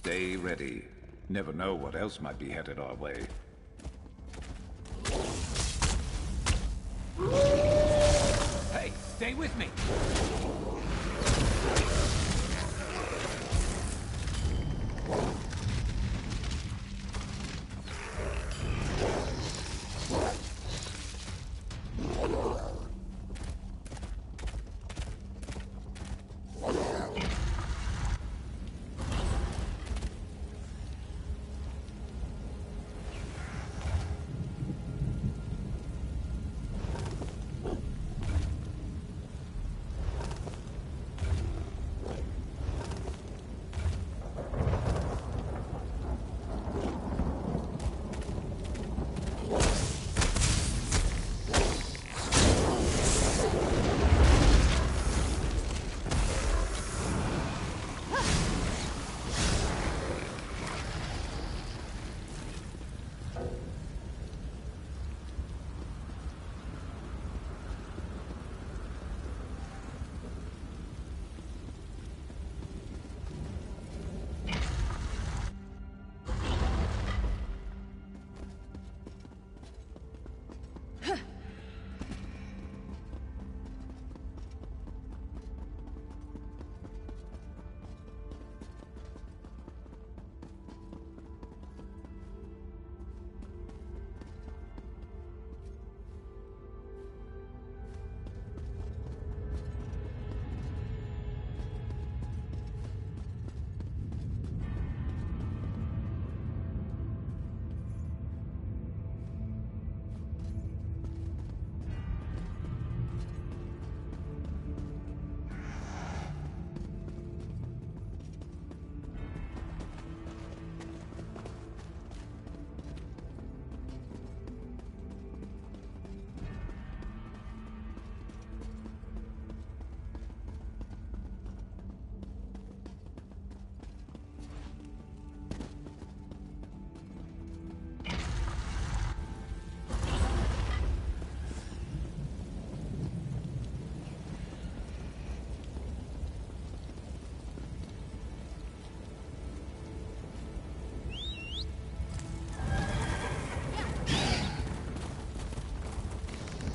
Stay ready. Never know what else might be headed our way. Hey, stay with me!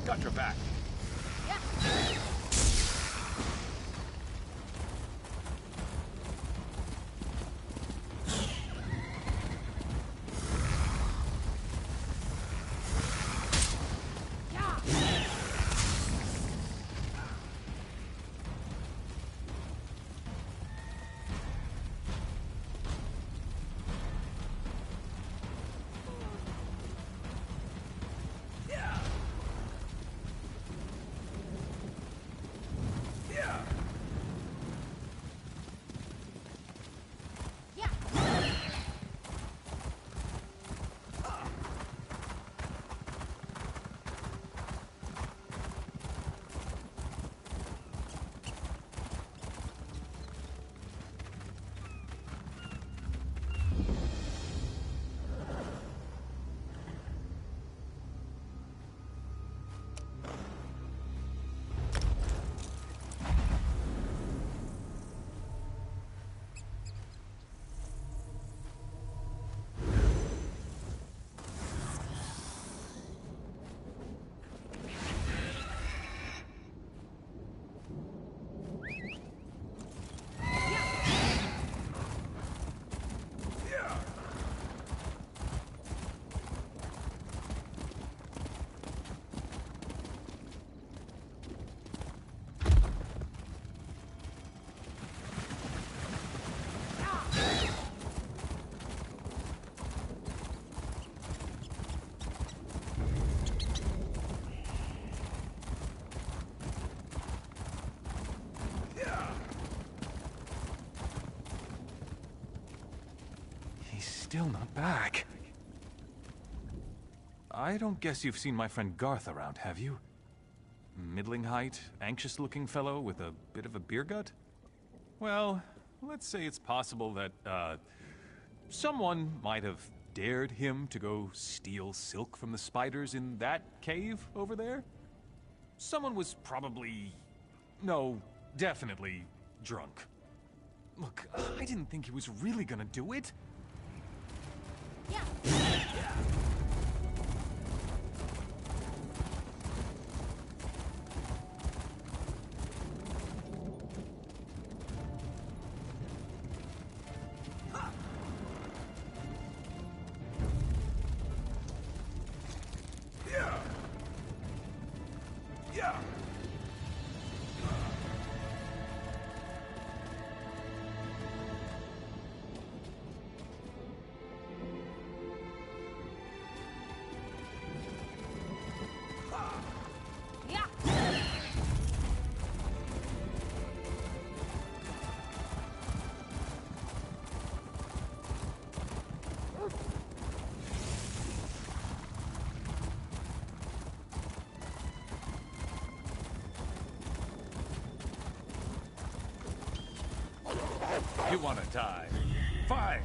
Got your back. He's still not back. I don't guess you've seen my friend Garth around, have you? Middling height, anxious-looking fellow with a bit of a beer gut? Well, let's say it's possible that, someone might have dared him to go steal silk from the spiders in that cave over there? Someone was probably... no, definitely drunk. Look, I didn't think he was really gonna do it. Yeah. You wanna die? Fine!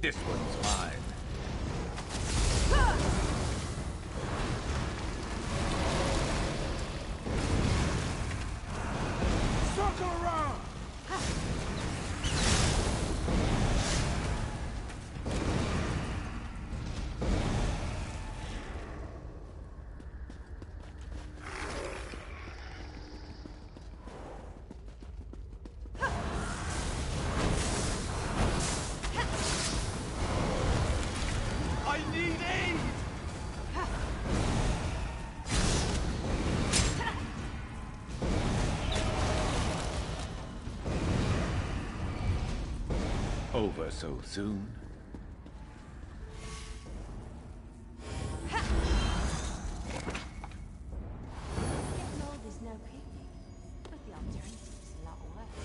This one's mine. Circle around! Over so soon? Getting old is no picnic, but the alternative's a lot worse.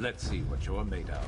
Let's see what you're made of.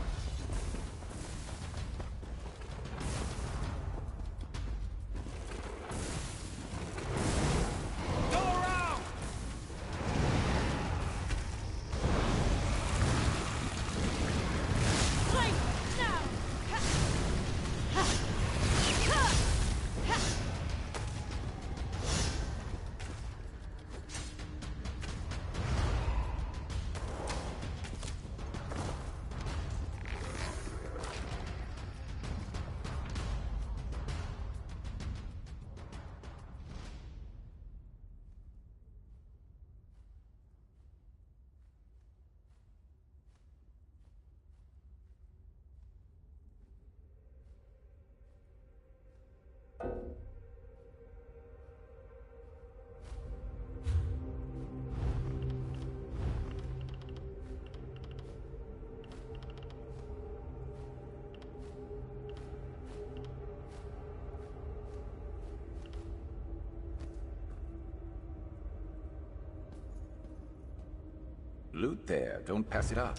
Loot there, don't pass it up.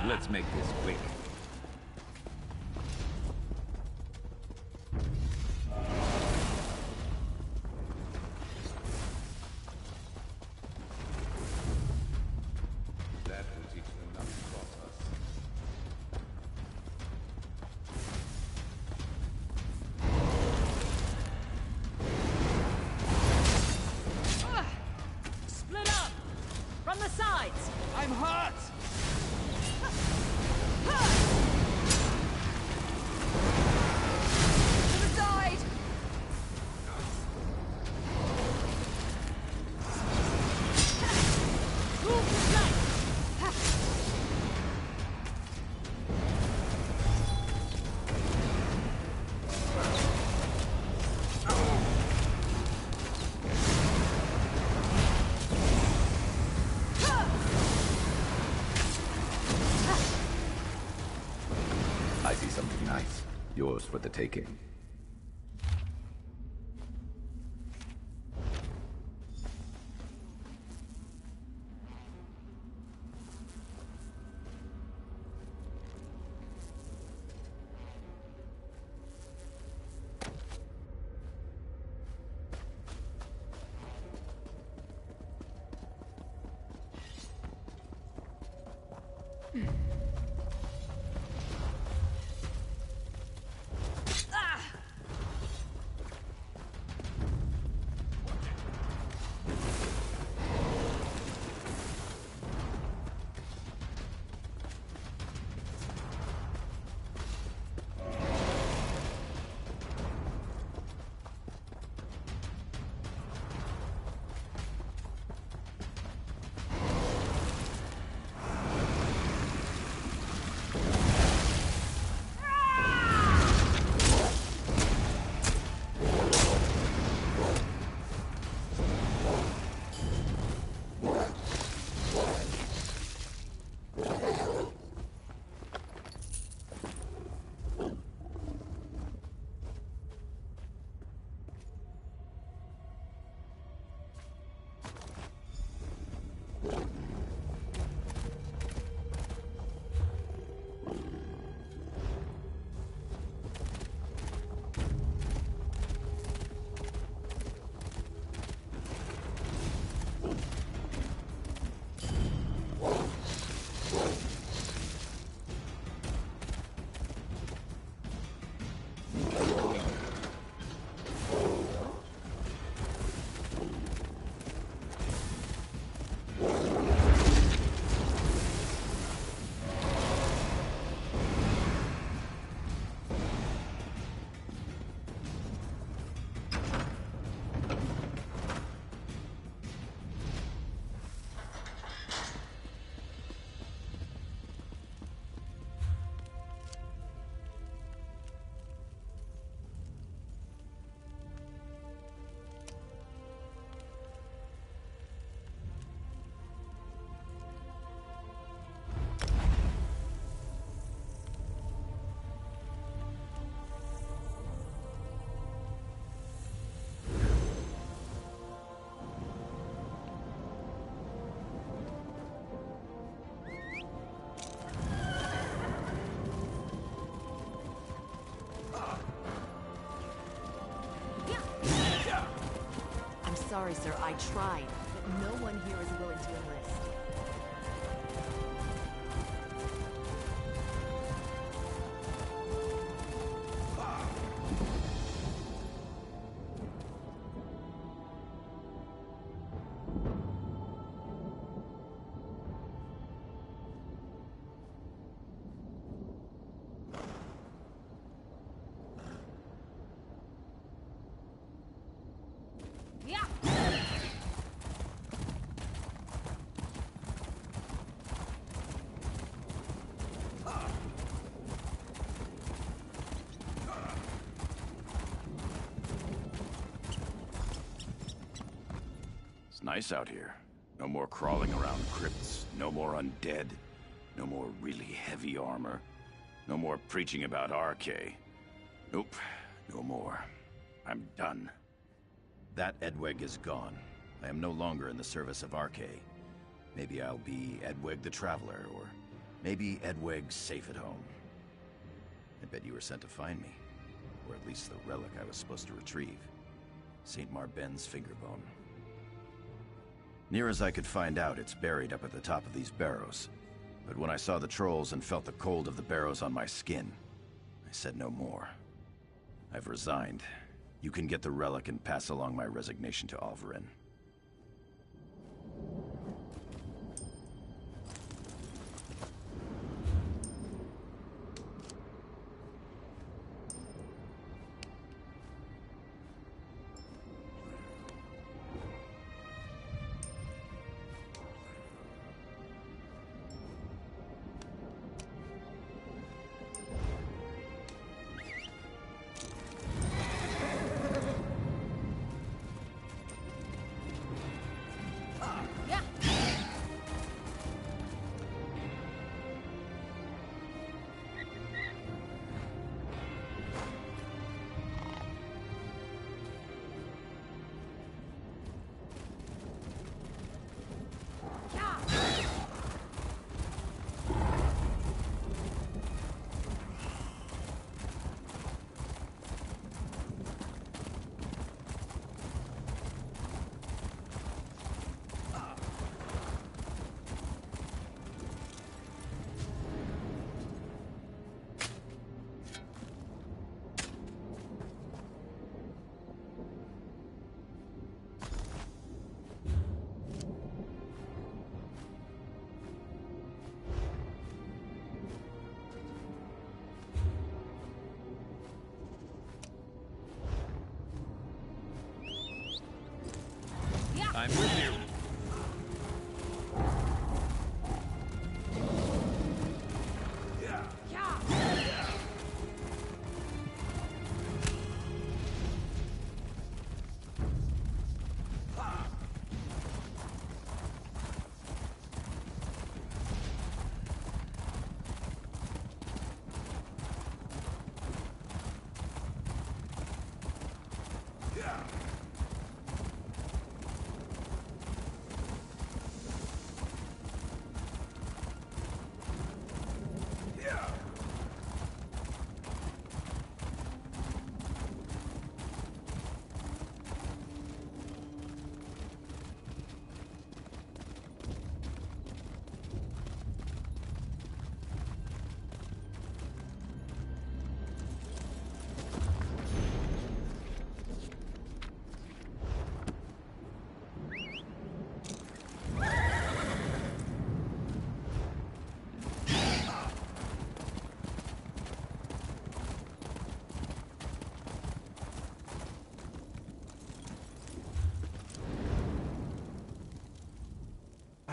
Let's make this quick. That will teach them not to cross us. Split up! From the sides! I'm hurt! To the side! Move to flank! I see something nice. Yours for the taking. sorry, sir. I tried, but no one here is willing to enlist. It's nice out here. No more crawling around crypts, no more undead, no more really heavy armor, no more preaching about RK. Nope, no more. I'm done. That Edweg is gone. I am no longer in the service of RK. Maybe I'll be Edweg the Traveler, or maybe Edweg safe at home. I bet you were sent to find me. Or at least the relic I was supposed to retrieve. St. Marben's fingerbone. Near as I could find out, it's buried up at the top of these barrows. But when I saw the trolls and felt the cold of the barrows on my skin, I said no more. I've resigned. You can get the relic and pass along my resignation to Alvarin. I'm with you.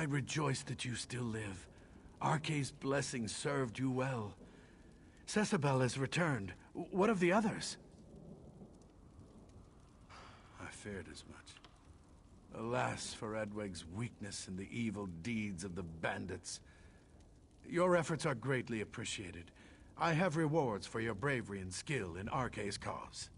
I rejoice that you still live. RK's blessing served you well. Cecibel has returned. What of the others? I feared as much. Alas for Edweg's weakness and the evil deeds of the bandits. Your efforts are greatly appreciated. I have rewards for your bravery and skill in RK's cause.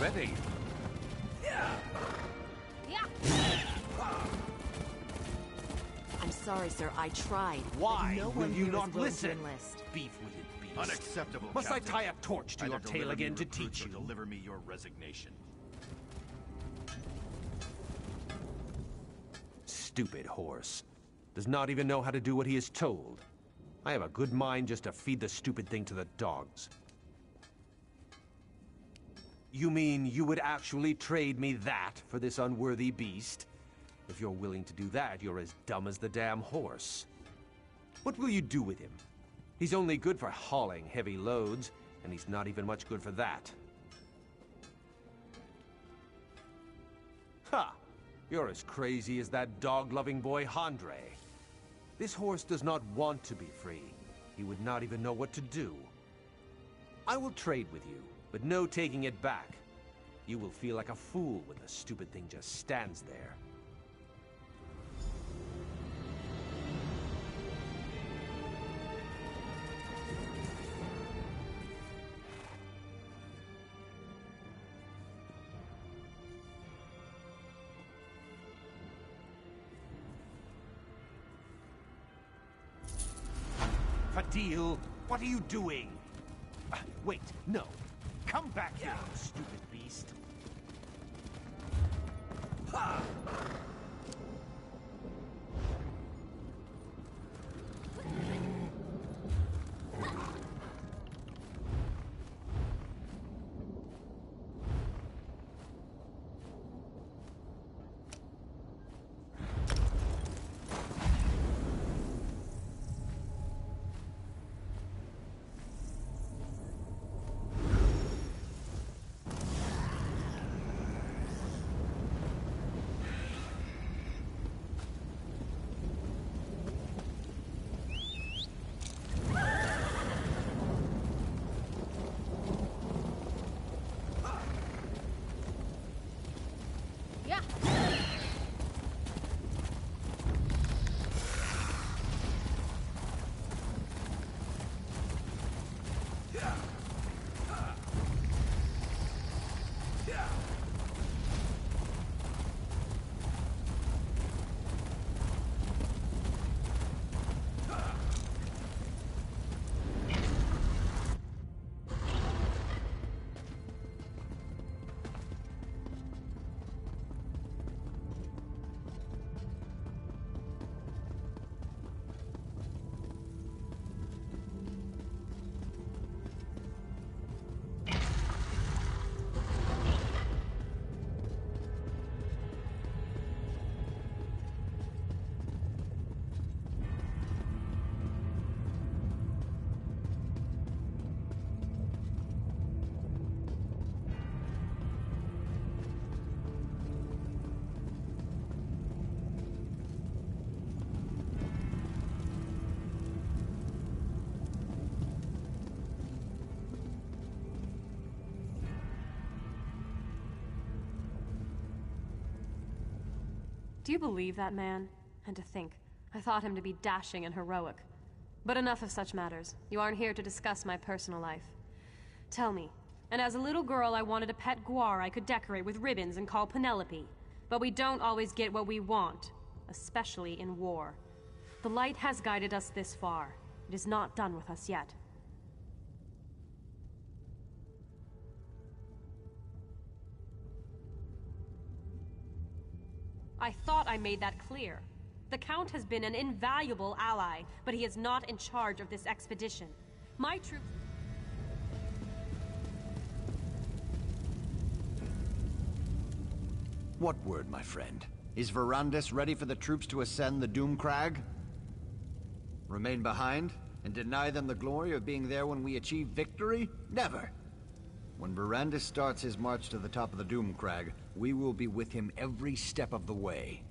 already. I'm sorry, sir. I tried. Why but no will one you here is not willing listen? to enlist. Beef-witted beast. Unacceptable, Must Captain. I tie a torch to your Either tail deliver again me to recruits teach or you? deliver me your resignation. Stupid horse. Does not even know how to do what he is told. I have a good mind just to feed the stupid thing to the dogs. You mean you would actually trade me that for this unworthy beast? If you're willing to do that, you're as dumb as the damn horse. What will you do with him? He's only good for hauling heavy loads, and he's not even much good for that. Ha! You're as crazy as that dog-loving boy Handre. This horse does not want to be free. He would not even know what to do. I will trade with you, but no taking it back. You will feel like a fool when the stupid thing just stands there. Fadil, what are you doing? Wait, no. Come back here, you stupid beast. Ha! Do you believe that man? And to think, I thought him to be dashing and heroic. But enough of such matters. You aren't here to discuss my personal life. Tell me, and as a little girl I wanted a pet guar I could decorate with ribbons and call Penelope. But we don't always get what we want, especially in war. The light has guided us this far. It is not done with us yet. I thought I made that clear. The Count has been an invaluable ally, but he is not in charge of this expedition. My troops... What word, my friend? Is Verandis ready for the troops to ascend the Doom Crag? Remain behind and deny them the glory of being there when we achieve victory? Never! When Verandis starts his march to the top of the Doom Crag, we will be with him every step of the way.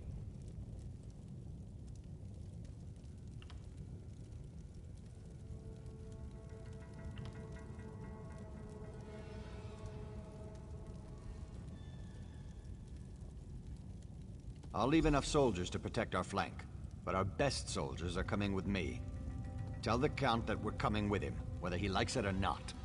I'll leave enough soldiers to protect our flank, but our best soldiers are coming with me. Tell the Count that we're coming with him, whether he likes it or not.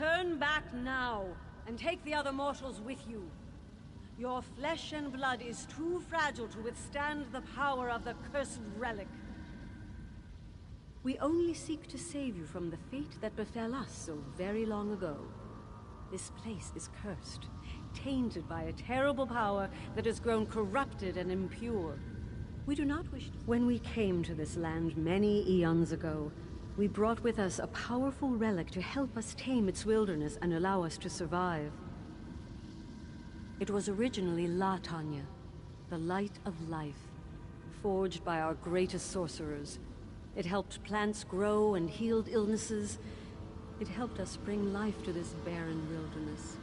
Turn back now, and take the other mortals with you. Your flesh and blood is too fragile to withstand the power of the cursed relic. We only seek to save you from the fate that befell us so very long ago. This place is cursed, tainted by a terrible power that has grown corrupted and impure. We do not wish to... When we came to this land many eons ago, we brought with us a powerful relic to help us tame its wilderness and allow us to survive. It was originally La Tanya, the light of life, forged by our greatest sorcerers. It helped plants grow and healed illnesses. It helped us bring life to this barren wilderness.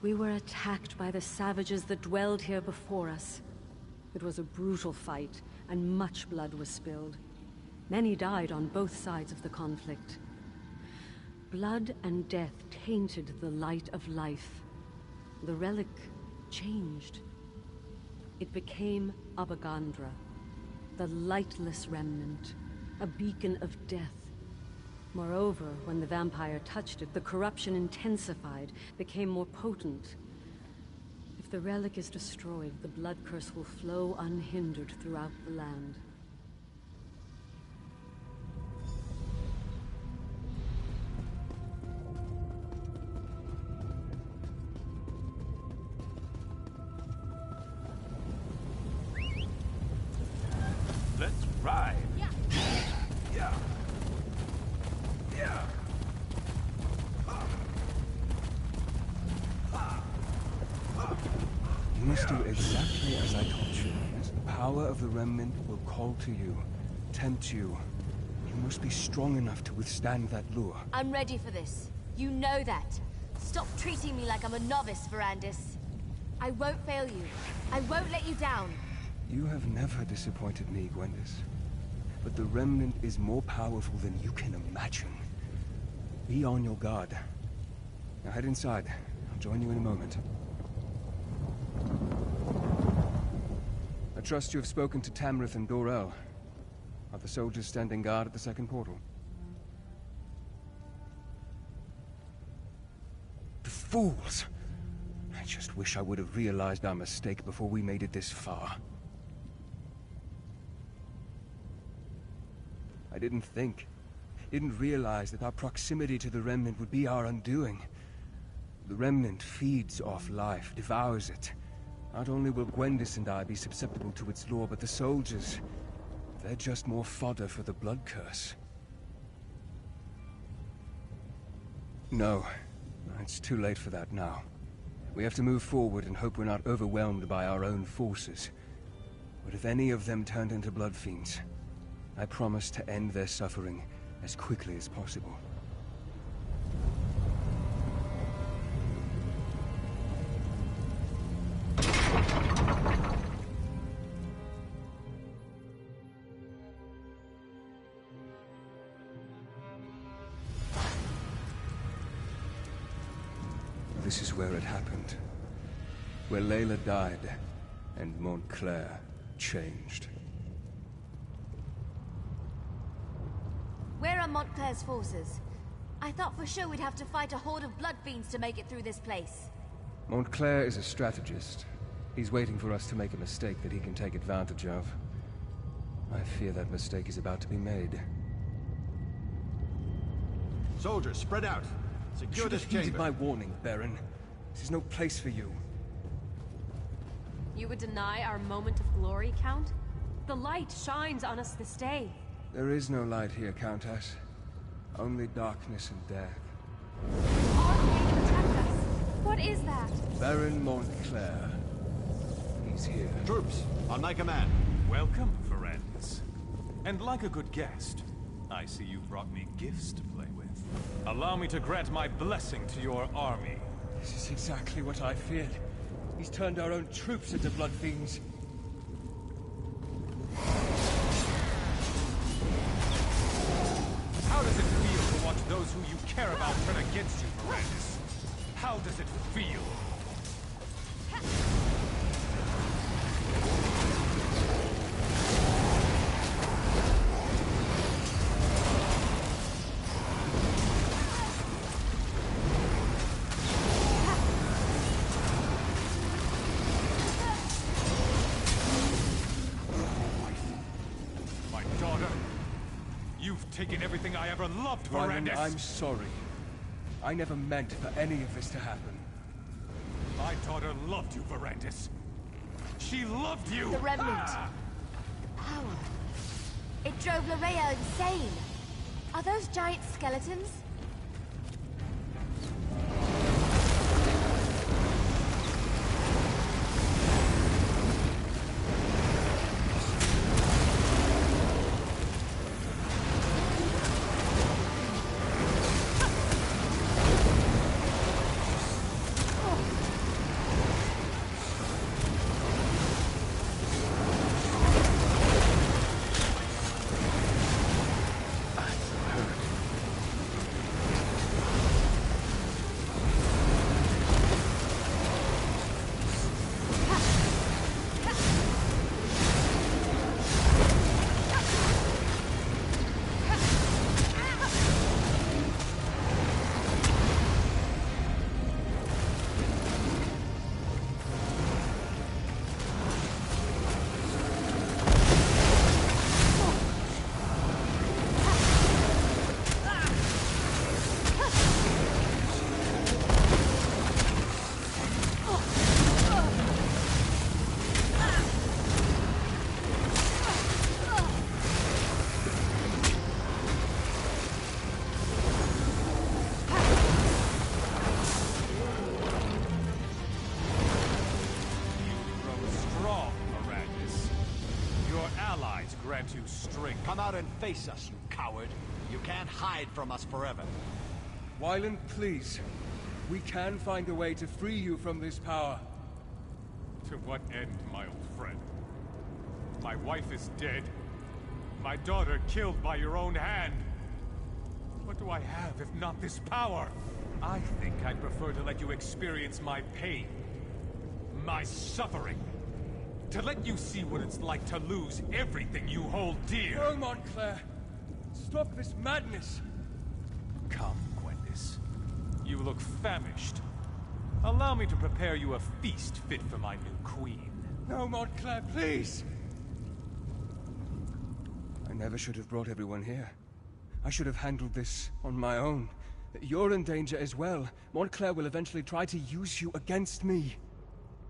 We were attacked by the savages that dwelled here before us. It was a brutal fight, and much blood was spilled. Many died on both sides of the conflict. Blood and death tainted the light of life. The relic changed. It became Abagandra, the lightless remnant, a beacon of death. Moreover, when the vampire touched it, the corruption intensified, became more potent. If the relic is destroyed, the blood curse will flow unhindered throughout the land. Let's ride. Yeah. Yeah. Yeah. You must do exactly as I taught you. The power of the remnant will call to you, tempt you. You must be strong enough to withstand that lure. I'm ready for this. You know that. Stop treating me like I'm a novice, Verandis. I won't fail you. I won't let you down. You have never disappointed me, Gwendis. But the remnant is more powerful than you can imagine. Be on your guard. Now head inside. I'll join you in a moment. I trust you have spoken to Tamrith and Dorel. Are the soldiers standing guard at the second portal? The fools! I just wish I would have realized our mistake before we made it this far. I didn't realize that our proximity to the Remnant would be our undoing. The Remnant feeds off life, devours it. Not only will Gwendis and I be susceptible to its lure, but the soldiers, they're just more fodder for the blood curse. No, it's too late for that now. We have to move forward and hope we're not overwhelmed by our own forces. But if any of them turned into blood fiends, I promise to end their suffering as quickly as possible. This is where it happened. Where Layla died, and Montclair changed. Where are Montclair's forces? I thought for sure we'd have to fight a horde of blood fiends to make it through this place. Montclair is a strategist. He's waiting for us to make a mistake that he can take advantage of. I fear that mistake is about to be made. Soldiers, spread out. Secure this Should have heeded chamber. my warning, Baron. This is no place for you. You would deny our moment of glory, Count? The light shines on us this day. There is no light here, Countess. Only darkness and death. Protect us. What is that? Baron Montclair. He's here. Troops, on my command. Welcome, Verandis. And like a good guest, I see you've brought me gifts to play with. Allow me to grant my blessing to your army. This is exactly what I feared. He's turned our own troops into blood fiends. How does it feel to watch those who you care about turn against you, Verandis? How does it feel? You've taken everything I ever loved, Wyland, Verandis! I'm sorry. I never meant for any of this to happen. My daughter loved you, Verandis. She loved you! The remnant. The power. It drove Larea insane. Are those giant skeletons? Come out and face us, you coward. You can't hide from us forever. Wyland, please. We can find a way to free you from this power. To what end, my old friend? My wife is dead. My daughter killed by your own hand. What do I have if not this power? I think I'd prefer to let you experience my pain. My suffering. To let you see what it's like to lose everything you hold dear. No, Montclair. Stop this madness. Come, Gwendis. You look famished. Allow me to prepare you a feast fit for my new queen. No, Montclair, please! I never should have brought everyone here. I should have handled this on my own. You're in danger as well. Montclair will eventually try to use you against me.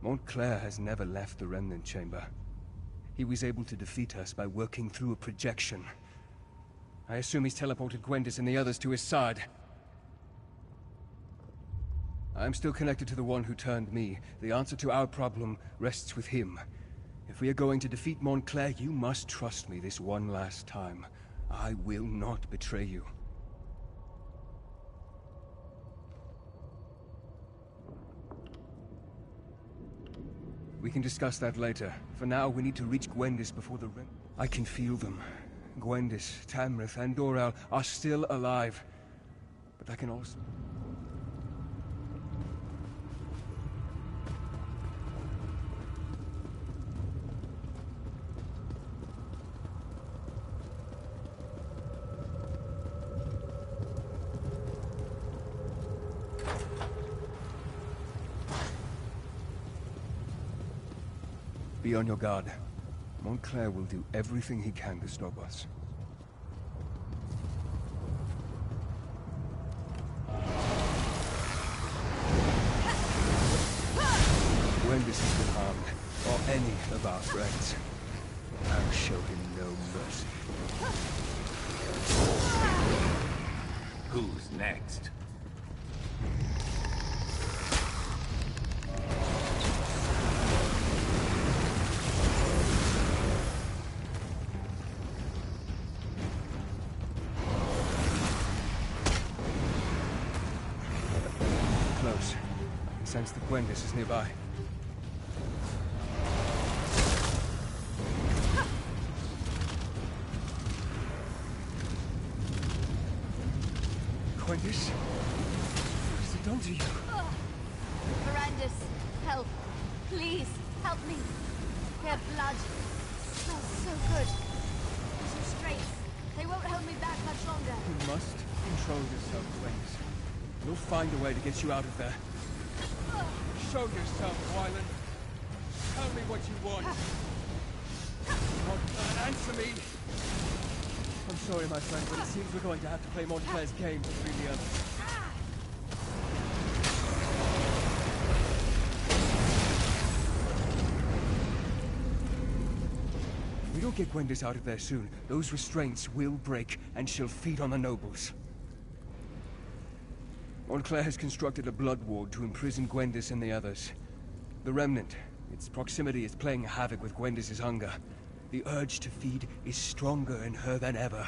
Montclair has never left the Remnant Chamber. He was able to defeat us by working through a projection. I assume he's teleported Gwendis and the others to his side. I'm still connected to the one who turned me. The answer to our problem rests with him. If we are going to defeat Montclair, you must trust me this one last time. I will not betray you. We can discuss that later. For now, we need to reach Gwendis before the Rem... I can feel them. Gwendis, Tamrith, and Doral are still alive. But I can also... Be on your guard. Montclair will do everything he can to stop us. Gwendis has been harmed, or any of our friends. I'll show him no mercy. Who's next? Sense that Gwendis is nearby. Gwendis? What has it done to you? Verandis, help. Please, help me. Their blood smells so good. These restraints, they won't hold me back much longer. You must control yourself, Gwendis. We'll find a way to get you out of there. Show yourself, Wyland. Tell me what you want. Answer me. I'm sorry, my friend, but it seems we're going to have to play Montclair's game to free the others. If we don't get Gwendis out of there soon, those restraints will break, and she'll feed on the nobles. Montclair has constructed a blood ward to imprison Gwendis and the others. The Remnant, its proximity is playing havoc with Gwendis' hunger. The urge to feed is stronger in her than ever.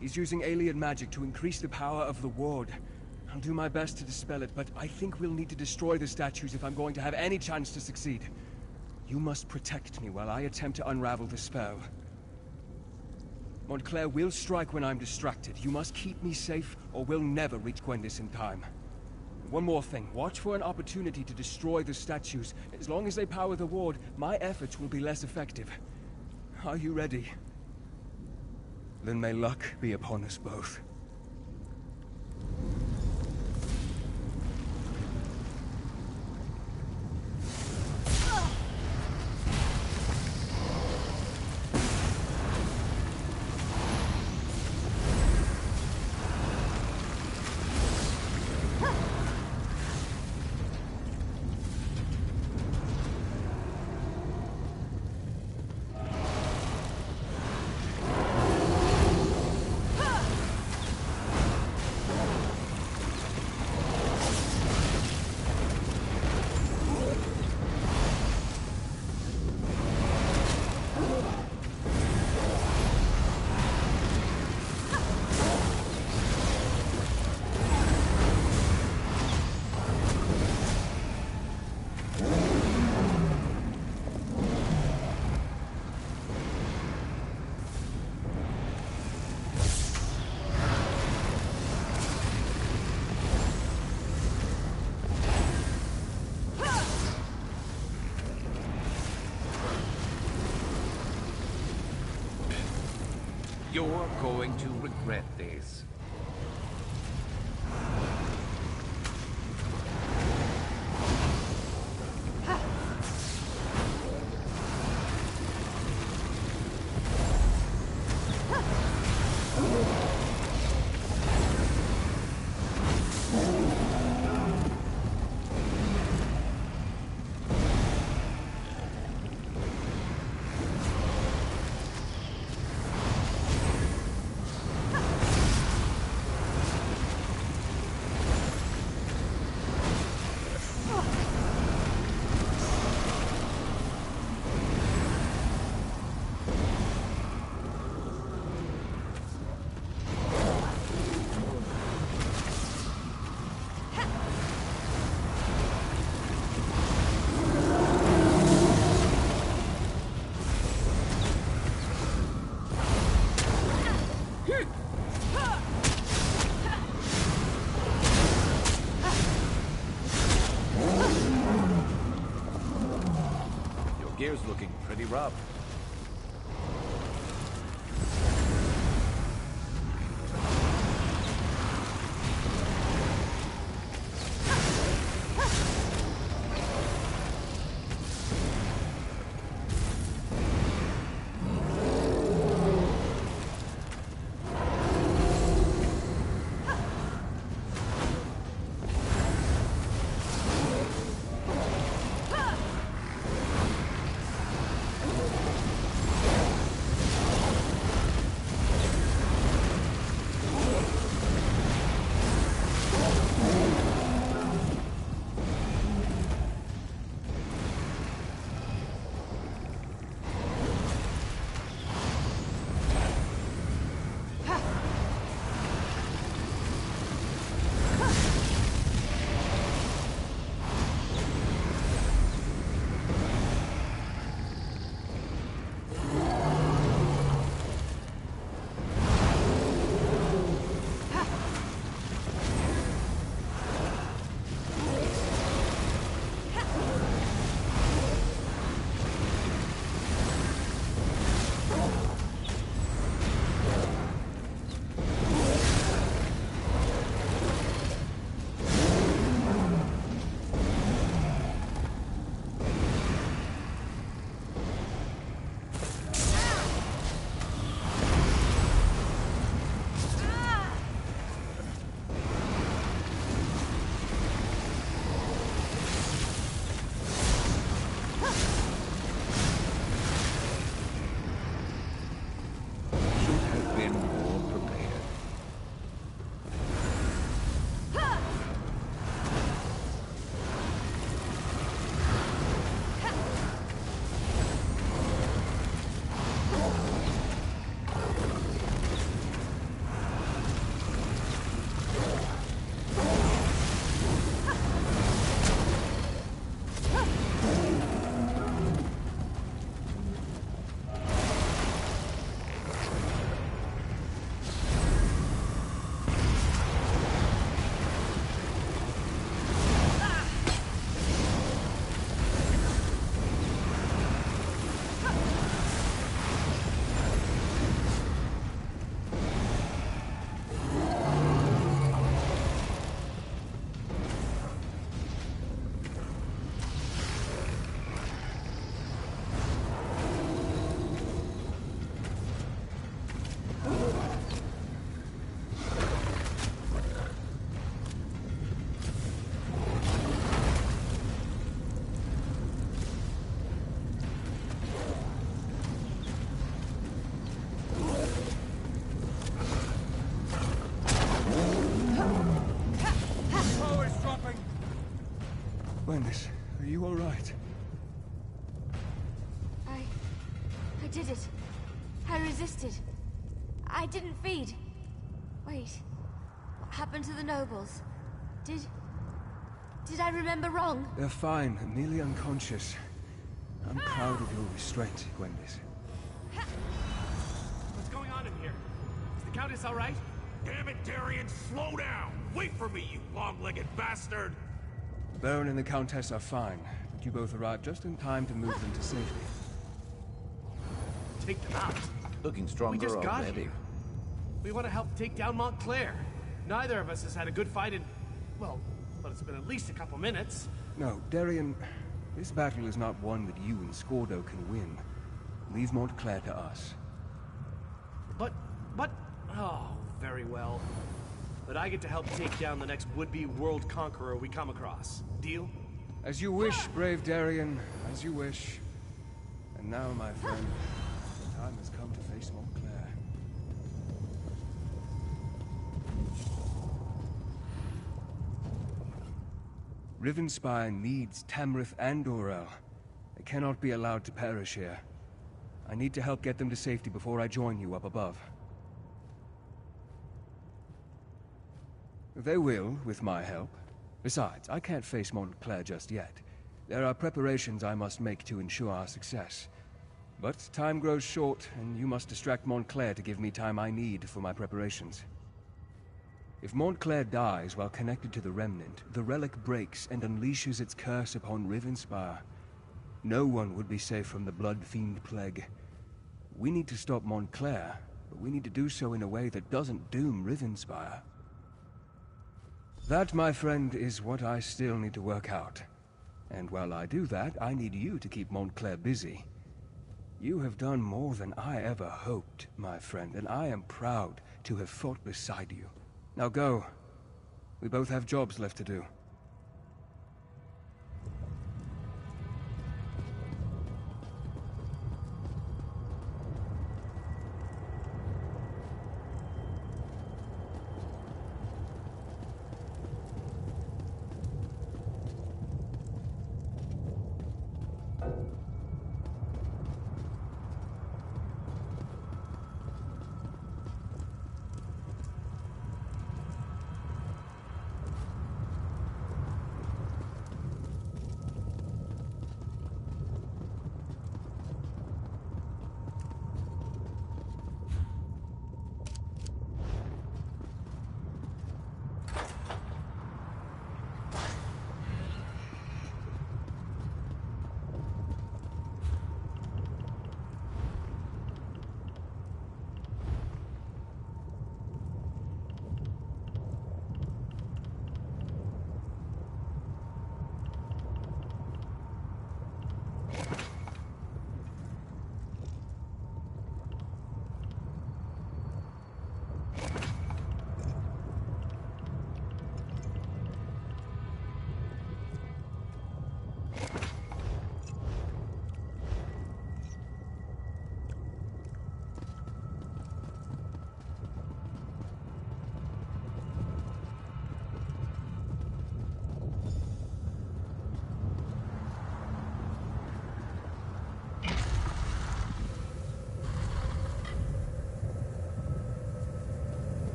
He's using alien magic to increase the power of the ward. I'll do my best to dispel it, but I think we'll need to destroy the statues if I'm going to have any chance to succeed. You must protect me while I attempt to unravel the spell. Montclair will strike when I'm distracted. You must keep me safe, or we'll never reach Gwendis in time. One more thing. Watch for an opportunity to destroy the statues. As long as they power the ward, my efforts will be less effective. Are you ready? Then may luck be upon us both. You're going to regret this. Gear's looking pretty rough. Are you all right? I did it. I resisted. I didn't feed. Wait. What happened to the nobles? Did I remember wrong? They're fine, merely unconscious. I'm proud of your restraint, Gwendis. What's going on in here? Is the Countess all right? Damn it, Darian, slow down! Wait for me, you long-legged bastard! The Baron and the Countess are fine, but you both arrived just in time to move them to safety. Take them out? Looking stronger We just got already. here. We want to help take down Montclair. Neither of us has had a good fight in... well, it's been at least a couple minutes. No, Darian, this battle is not one that you and Scordo can win. Leave Montclair to us. But... oh, very well. But I get to help take down the next would-be world conqueror we come across. Deal? As you wish, brave Darian, as you wish. And now, my friend, the time has come to face Montclair. Rivenspire needs Tamrith and Dorel. They cannot be allowed to perish here. I need to help get them to safety before I join you up above. They will, with my help. Besides, I can't face Montclair just yet. There are preparations I must make to ensure our success. But time grows short, and you must distract Montclair to give me time I need for my preparations. If Montclair dies while connected to the Remnant, the relic breaks and unleashes its curse upon Rivenspire. No one would be safe from the Blood Fiend Plague. We need to stop Montclair, but we need to do so in a way that doesn't doom Rivenspire. That, my friend, is what I still need to work out. And while I do that, I need you to keep Montclair busy. You have done more than I ever hoped, my friend, and I am proud to have fought beside you. Now go. We both have jobs left to do.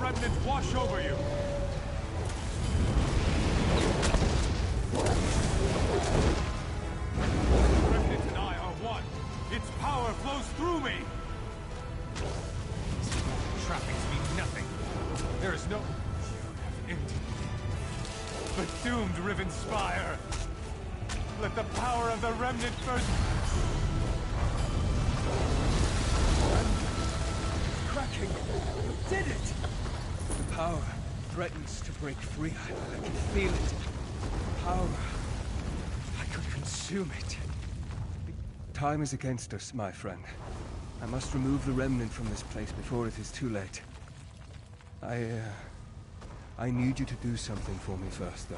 Remnant wash over you! Remnant and I are one. Its power flows through me! Trappings mean nothing. There is no... You have indeed. But doomed Rivenspire! Let the power of the Remnant burst... Cracking! You did it! The power threatens to break free. I can feel it. Power. I could consume it. Time is against us, my friend. I must remove the Remnant from this place before it is too late. I need you to do something for me first, though.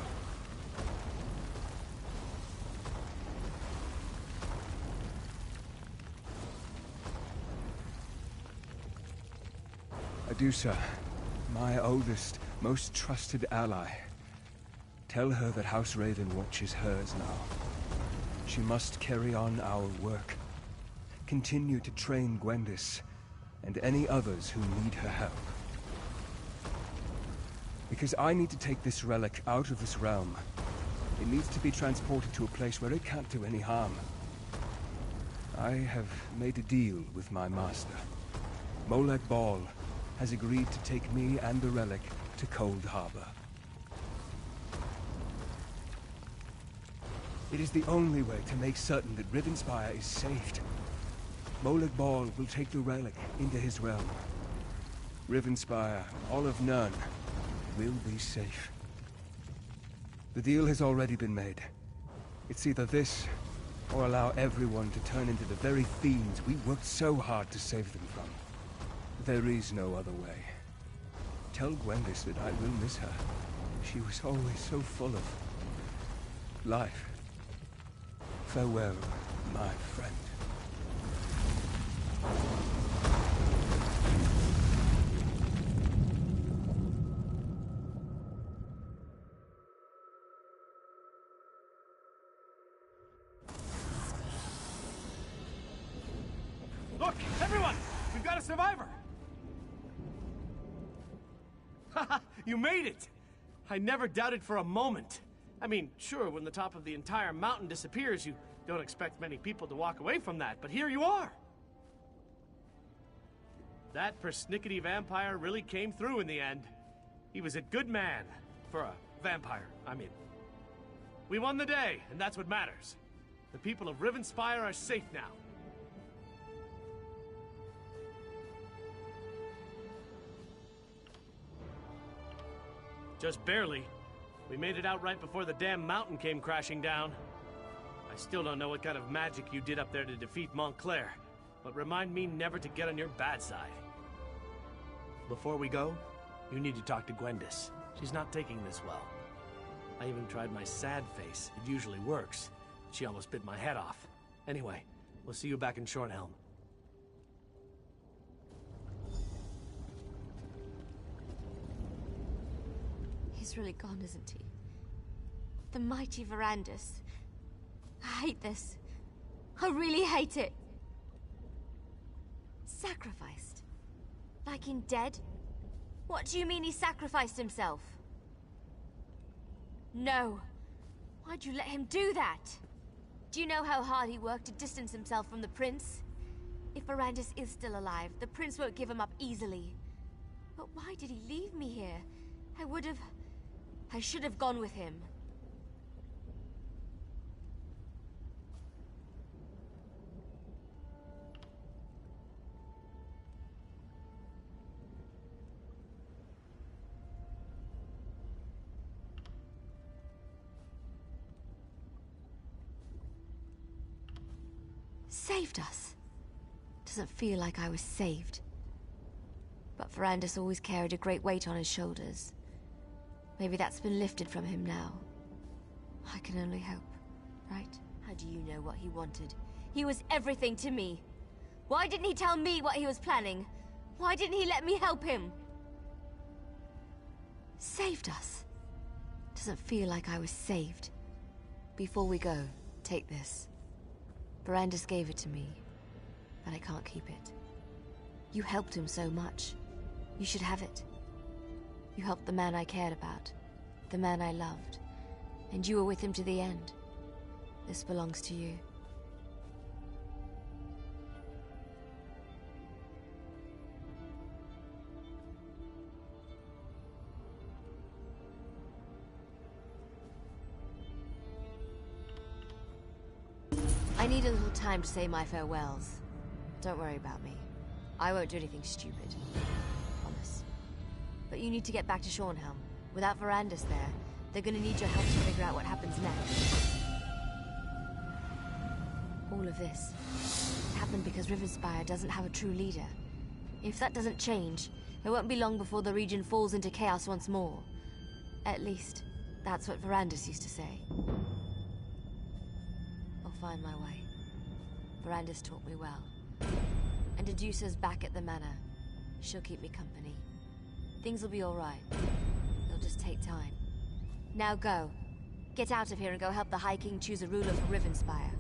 Medusa, my oldest, most trusted ally. Tell her that House Ravenwatch is hers now. She must carry on our work. Continue to train Gwendis, and any others who need her help. Because I need to take this relic out of this realm. It needs to be transported to a place where it can't do any harm. I have made a deal with my master. Molag Bal has agreed to take me and the relic to Cold Harbor. It is the only way to make certain that Rivenspire is saved. Molag Bal will take the relic into his realm. Rivenspire, all of Nurn, will be safe. The deal has already been made. It's either this, or allow everyone to turn into the very fiends we worked so hard to save them from. There is no other way. Tell Gwendis that I will miss her. She was always so full of life. Farewell, my friend. Look, everyone! We've got a survivor! Haha, you made it! I never doubted for a moment. I mean, sure, when the top of the entire mountain disappears, you don't expect many people to walk away from that, but here you are! That persnickety vampire really came through in the end. He was a good man. For a vampire, I mean. We won the day, and that's what matters. The people of Rivenspire are safe now. Just barely. We made it out right before the damn mountain came crashing down. I still don't know what kind of magic you did up there to defeat Montclair, but remind me never to get on your bad side. Before we go, you need to talk to Gwendis. She's not taking this well. I even tried my sad face. It usually works. She almost bit my head off. Anyway, we'll see you back in Shornhelm. He's really gone, isn't he? The mighty Verandis. I hate this. I really hate it. Sacrificed? Like in dead? What do you mean he sacrificed himself? No. Why'd you let him do that? Do you know how hard he worked to distance himself from the prince? If Verandis is still alive, the prince won't give him up easily. But why did he leave me here? I should have gone with him. Saved us. Doesn't feel like I was saved. But Verandis always carried a great weight on his shoulders. Maybe that's been lifted from him now. I can only hope, right? How do you know what he wanted? He was everything to me. Why didn't he tell me what he was planning? Why didn't he let me help him? Saved us. Doesn't feel like I was saved. Before we go, take this. Verandis gave it to me, but I can't keep it. You helped him so much. You should have it. You helped the man I cared about, the man I loved, and you were with him to the end. This belongs to you. I need a little time to say my farewells. Don't worry about me. I won't do anything stupid. Promise. But you need to get back to Shornhelm. Without Verandis there, they're gonna need your help to figure out what happens next. All of this happened because Rivenspire doesn't have a true leader. If that doesn't change, it won't be long before the region falls into chaos once more. At least, that's what Verandis used to say. I'll find my way. Verandis taught me well. And Adusa's back at the manor. She'll keep me company. Things will be alright. It'll just take time. Now go. Get out of here and go help the High King choose a ruler for Rivenspire.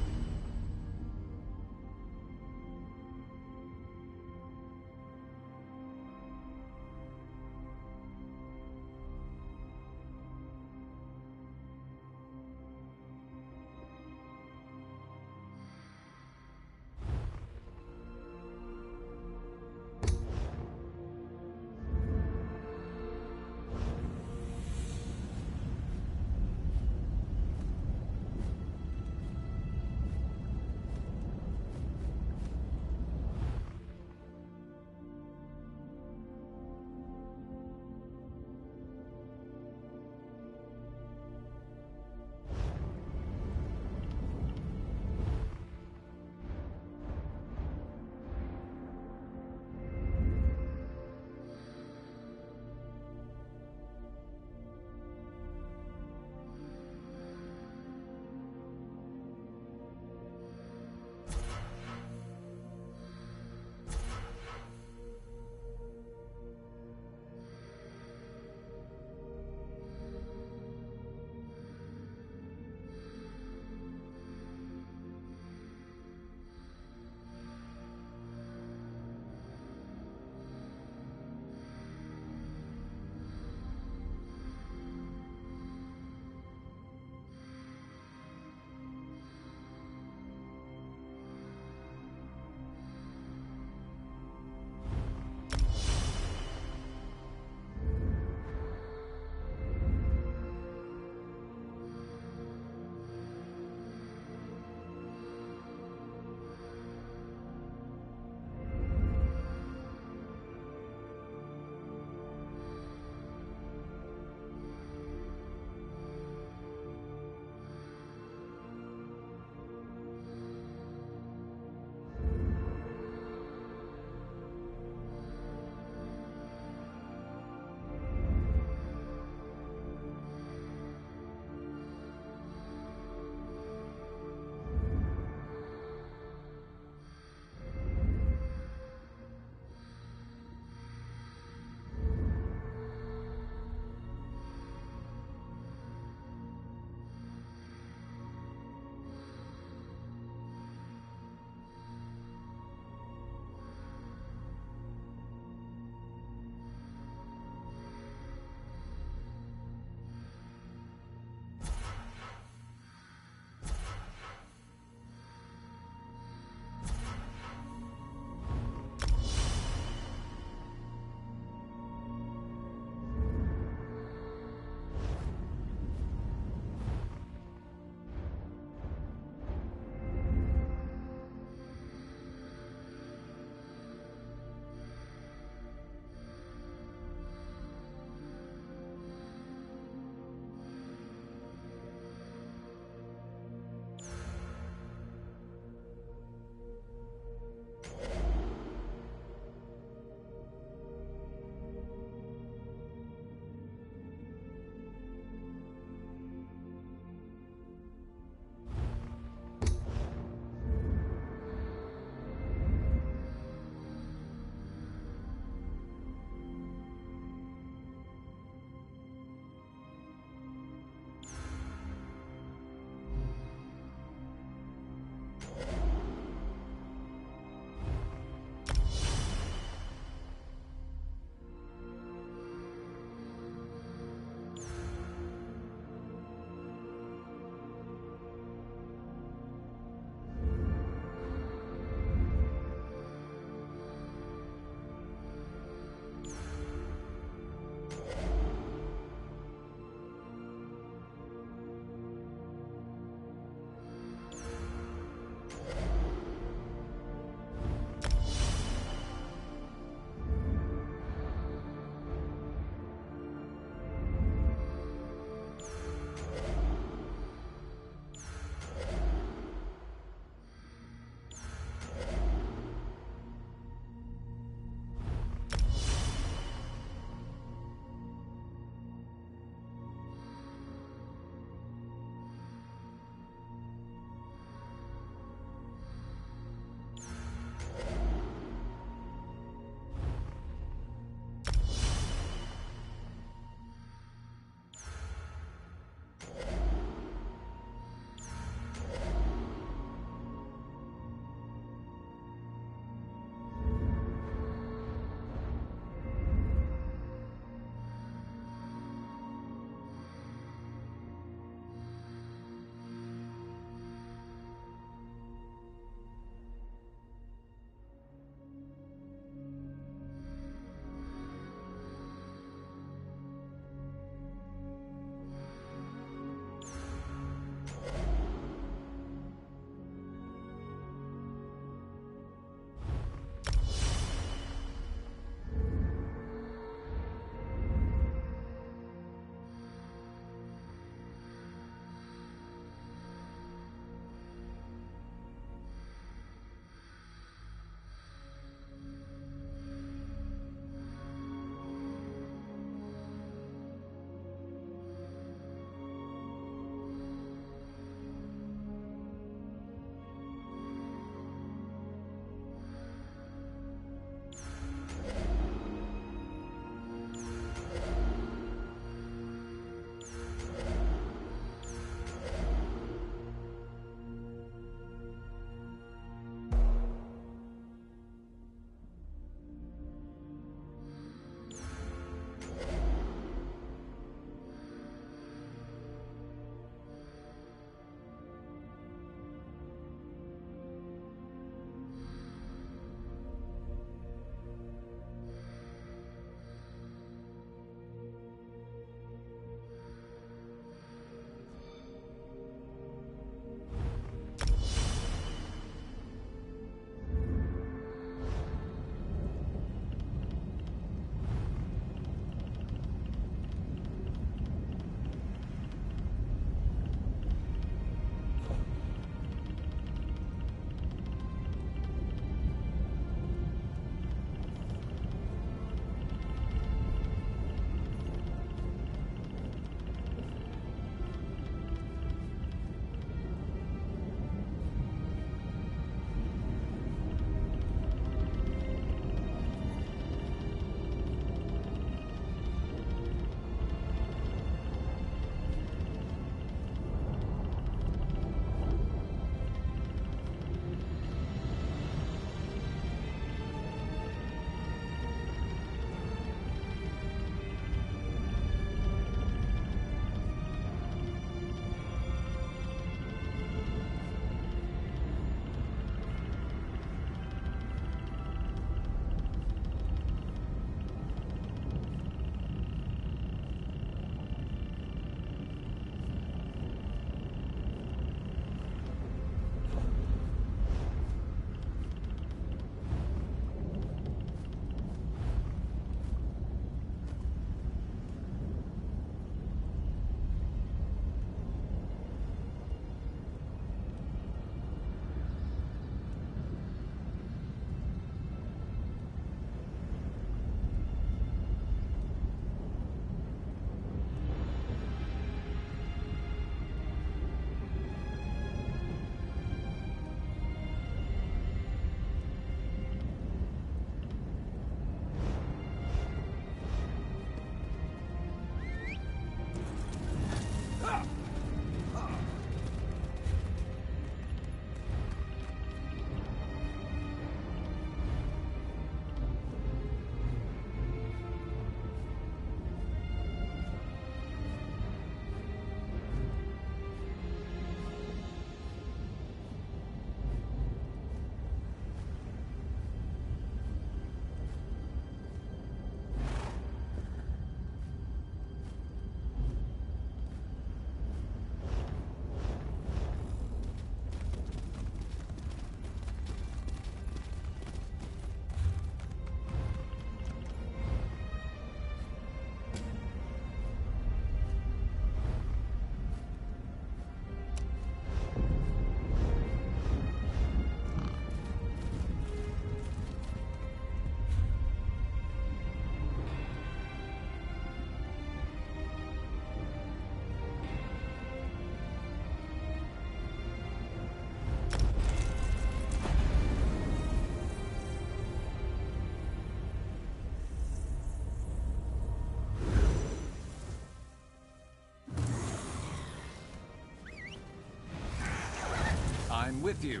I'm with you.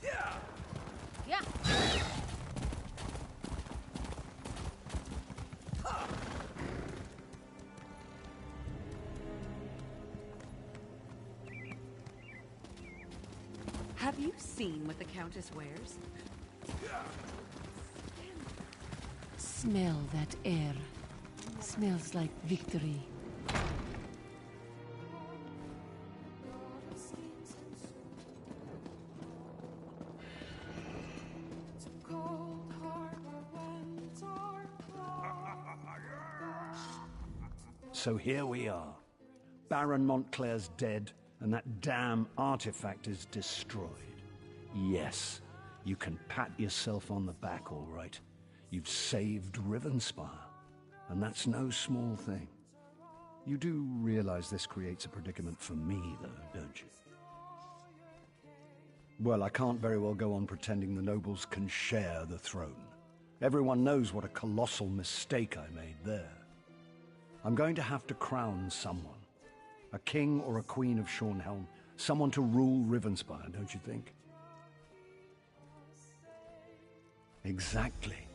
Yeah. Have you seen what the Countess wears? Smell that air. Smells like victory. So here we are. Baron Montclair's dead, and that damn artifact is destroyed. Yes, you can pat yourself on the back, all right. You've saved Rivenspire, and that's no small thing. You do realize this creates a predicament for me, though, don't you? Well, I can't very well go on pretending the nobles can share the throne. Everyone knows what a colossal mistake I made there. I'm going to have to crown someone. A king or a queen of Shornhelm. Someone to rule Rivenspire, don't you think? Exactly.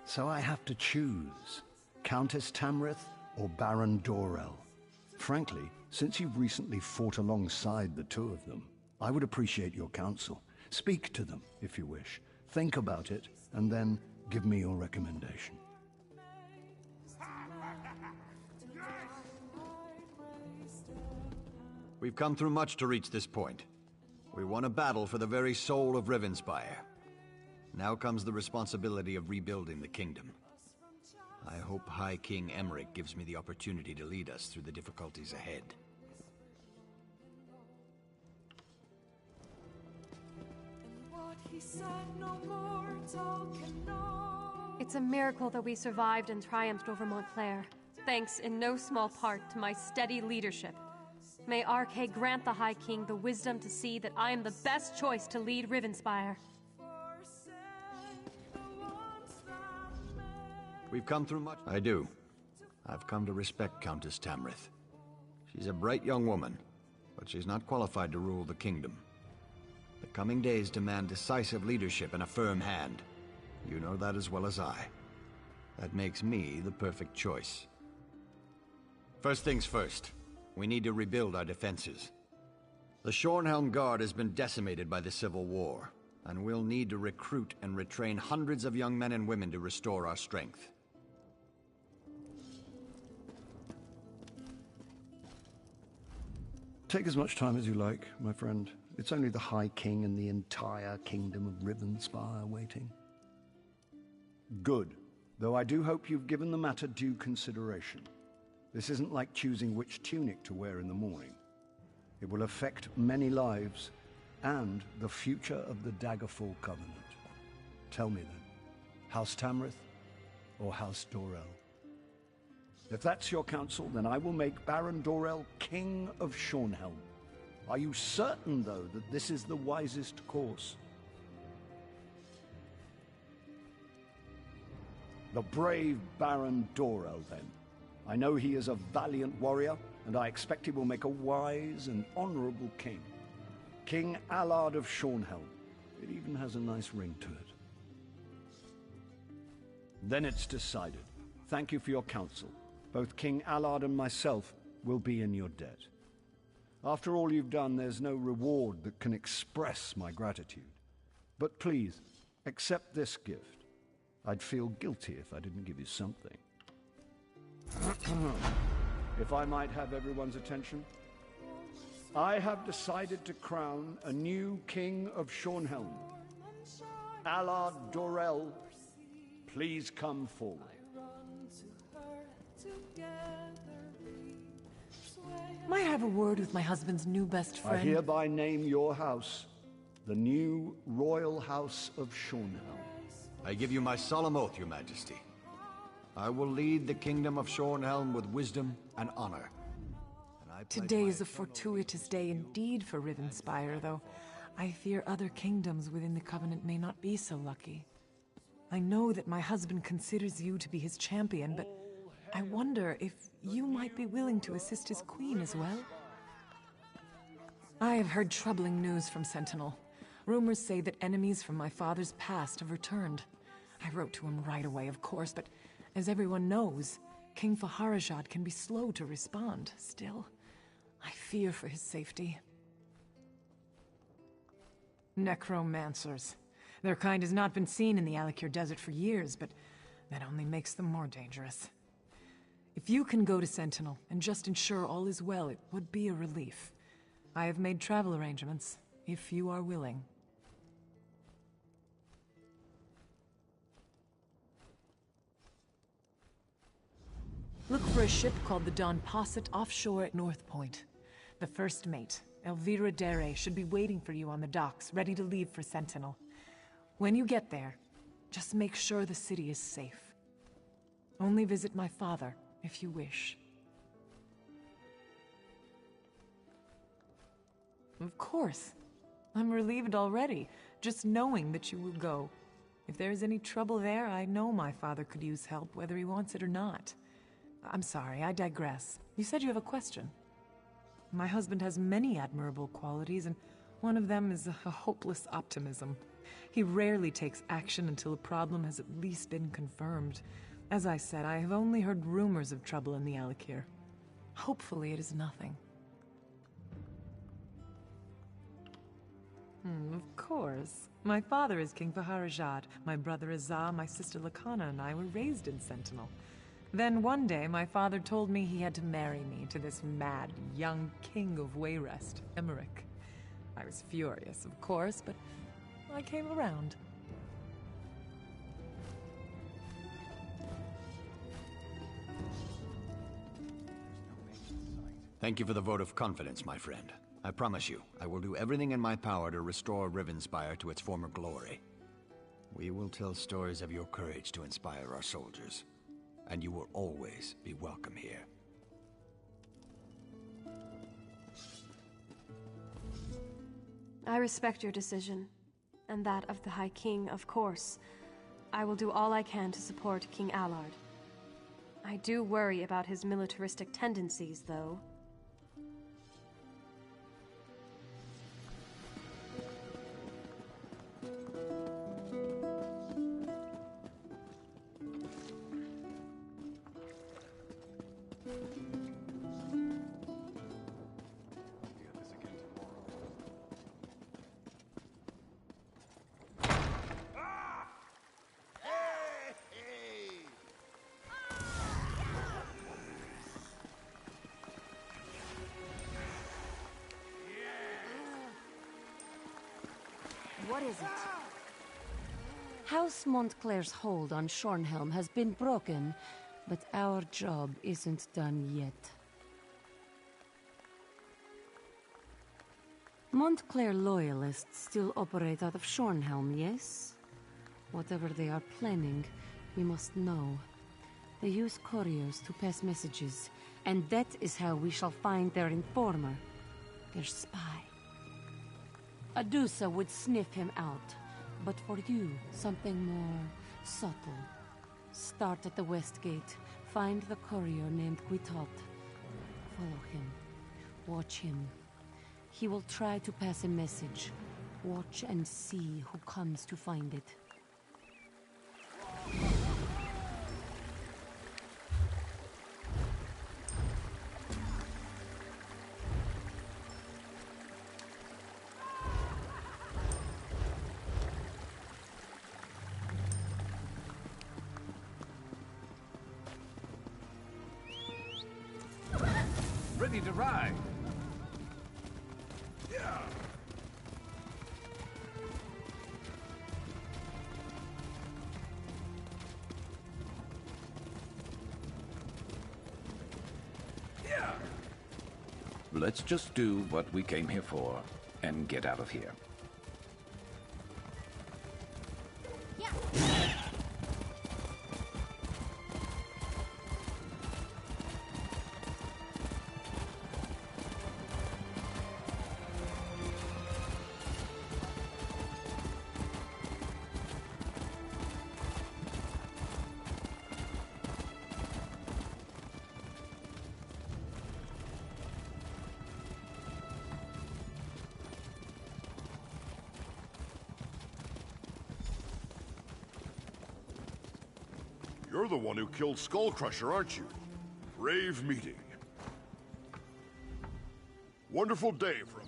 So I have to choose. Countess Tamrith or Baron Dorell. Frankly, since you've recently fought alongside the two of them, I would appreciate your counsel. Speak to them, if you wish. Think about it, and then give me your recommendation. We've come through much to reach this point. We won a battle for the very soul of Rivenspire. Now comes the responsibility of rebuilding the kingdom. I hope High King Emmerich gives me the opportunity to lead us through the difficulties ahead. It's a miracle that we survived and triumphed over Montclair, thanks in no small part to my steady leadership. May RK grant the High King the wisdom to see that I am the best choice to lead Rivenspire. We've come through much. I do. I've come to respect Countess Tamrith. She's a bright young woman, but she's not qualified to rule the kingdom. The coming days demand decisive leadership and a firm hand. You know that as well as I. That makes me the perfect choice. First things first. We need to rebuild our defenses. The Shornhelm Guard has been decimated by the Civil War, and we'll need to recruit and retrain hundreds of young men and women to restore our strength. Take as much time as you like, my friend. It's only the High King and the entire kingdom of Rivenspire waiting. Good. Though I do hope you've given the matter due consideration. This isn't like choosing which tunic to wear in the morning. It will affect many lives and the future of the Daggerfall Covenant. Tell me then, House Tamrith or House Dorell? If that's your counsel, then I will make Baron Dorell King of Shornhelm. Are you certain, though, that this is the wisest course? The brave Baron Dorell, then. I know he is a valiant warrior, and I expect he will make a wise and honorable king. King Allard of Shornhelm. It even has a nice ring to it. Then it's decided. Thank you for your counsel. Both King Allard and myself will be in your debt. After all you've done, there's no reward that can express my gratitude. But please, accept this gift. I'd feel guilty if I didn't give you something. If I might have everyone's attention, I have decided to crown a new King of Shornhelm. Allard Dorell, please come forward. May I have a word with my husband's new best friend? I hereby name your house the new Royal House of Shornhelm. I give you my solemn oath, Your Majesty. I will lead the kingdom of Shornhelm with wisdom and honor. Today is a fortuitous day indeed for Rivenspire, though I fear other kingdoms within the Covenant may not be so lucky. I know that my husband considers you to be his champion, but I wonder if you might be willing to assist his queen as well? I have heard troubling news from Sentinel. Rumors say that enemies from my father's past have returned. I wrote to him right away, of course, but as everyone knows, King Faharajad can be slow to respond. Still, I fear for his safety. Necromancers. Their kind has not been seen in the Alakir Desert for years, but that only makes them more dangerous. If you can go to Sentinel and just ensure all is well, it would be a relief. I have made travel arrangements, if you are willing. Look for a ship called the Don Posset offshore at North Point. The first mate, Elvira Dere, should be waiting for you on the docks, ready to leave for Sentinel. When you get there, just make sure the city is safe. Only visit my father, if you wish. Of course. I'm relieved already, just knowing that you will go. If there is any trouble there, I know my father could use help, whether he wants it or not. I'm sorry, I digress. You said you have a question. My husband has many admirable qualities, and one of them is a hopeless optimism. He rarely takes action until a problem has at least been confirmed. As I said, I have only heard rumors of trouble in the Alakir. Hopefully it is nothing. Of course. My father is King Faharajad, my brother Azah, my sister Lakana, and I were raised in Sentinel. Then one day, my father told me he had to marry me to this mad, young king of Wayrest, Emmerich. I was furious, of course, but I came around. Thank you for the vote of confidence, my friend. I promise you, I will do everything in my power to restore Rivenspire to its former glory. We will tell stories of your courage to inspire our soldiers. And you will always be welcome here. I respect your decision, and that of the High King, of course. I will do all I can to support King Allard. I do worry about his militaristic tendencies, though. What is it? House Montclair's hold on Shornhelm has been broken, but our job isn't done yet. Montclair loyalists still operate out of Shornhelm, yes? Whatever they are planning, we must know. They use couriers to pass messages, and that is how we shall find their informer, their spy. Adusa would sniff him out, but for you, something more subtle. Start at the west gate, find the courier named Guitot. Follow him, watch him. He will try to pass a message. Watch and see who comes to find it. Ready to ride. Let's just do what we came here for and get out of here. You're the one who killed Skullcrusher, aren't you? Brave meeting. Wonderful day from...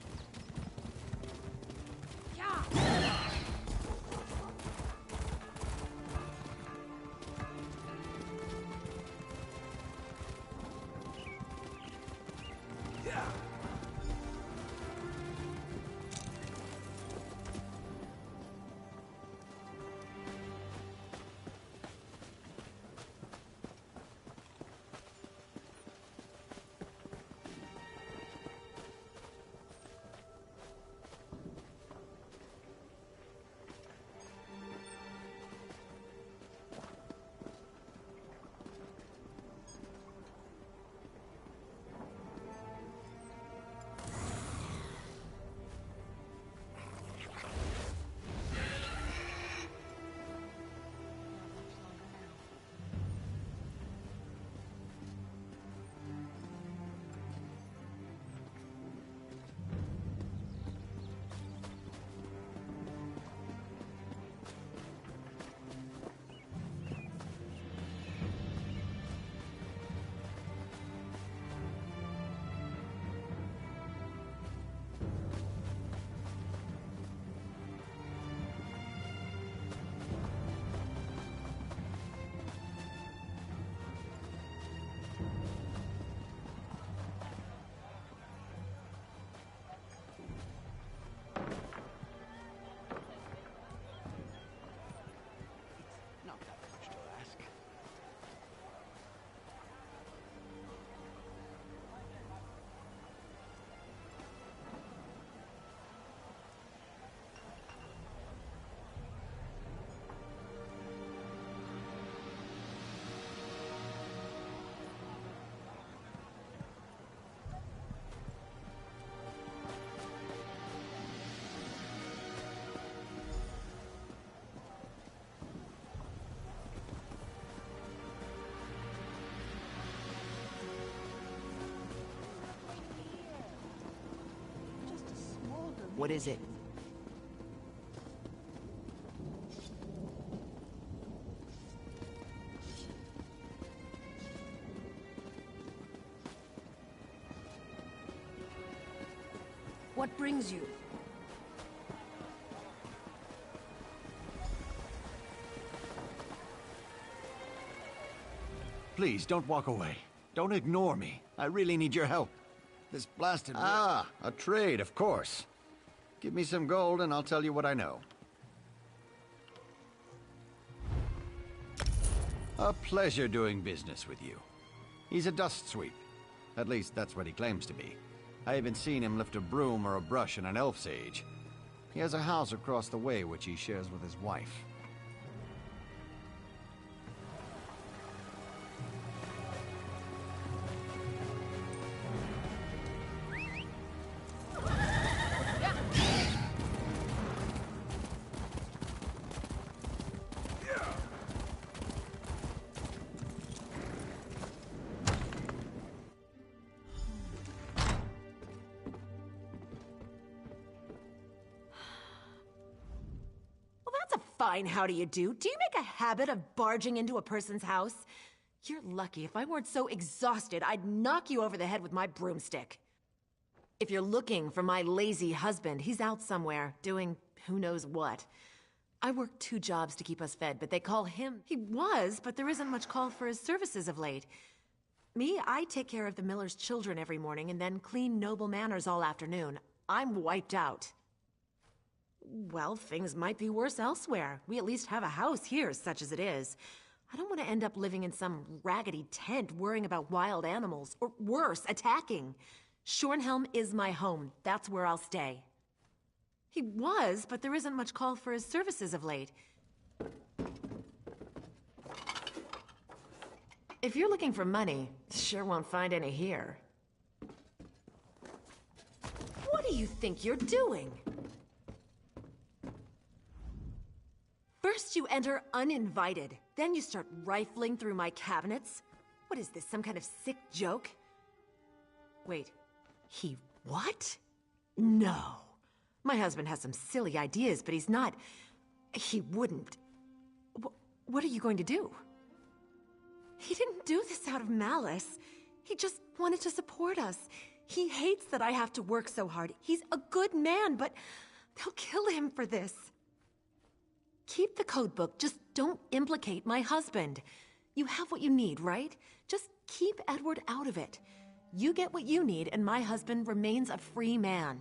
What is it? What brings you? Please, don't walk away. Don't ignore me. I really need your help. This blasted... Ah, a trade, of course. Give me some gold and I'll tell you what I know. A pleasure doing business with you. He's a dust sweep. At least that's what he claims to be. I haven't seen him lift a broom or a brush in an elf's age. He has a house across the way which he shares with his wife. Fine, how do you do? Do you make a habit of barging into a person's house? You're lucky. If I weren't so exhausted, I'd knock you over the head with my broomstick. If you're looking for my lazy husband, he's out somewhere, doing who knows what. I work 2 jobs to keep us fed, but they call him... He was, but there isn't much call for his services of late. Me, I take care of the miller's children every morning and then clean noble manors all afternoon. I'm wiped out. Well, things might be worse elsewhere. We at least have a house here, such as it is. I don't want to end up living in some raggedy tent worrying about wild animals, or worse, attacking. Shornhelm is my home. That's where I'll stay. He was, but there isn't much call for his services of late. If you're looking for money, sure won't find any here. What do you think you're doing? First you enter uninvited, then you start rifling through my cabinets. What is this, some kind of sick joke? Wait, he what? No. My husband has some silly ideas, but he's not... He wouldn't... What are you going to do? He didn't do this out of malice. He just wanted to support us. He hates that I have to work so hard. He's a good man, but they'll kill him for this. Keep the codebook. Just don't implicate my husband. You have what you need, right? Just keep Edward out of it. You get what you need, and my husband remains a free man.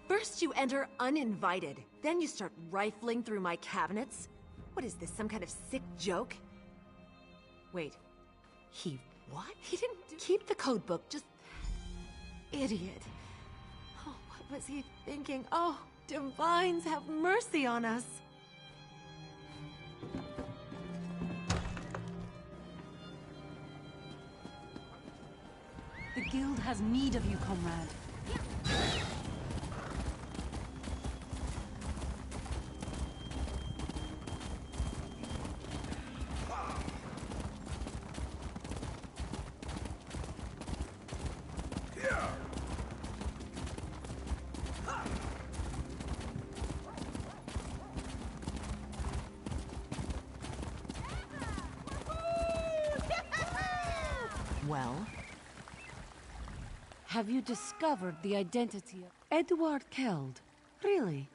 First you enter uninvited, then you start rifling through my cabinets. What is this, some kind of sick joke? Wait, what? He didn't keep the codebook, just... Idiot. Oh, what was he thinking? Oh, divines, have mercy on us. The guild has need of you, comrade. Well? Have you discovered the identity of Edward Keld? Really?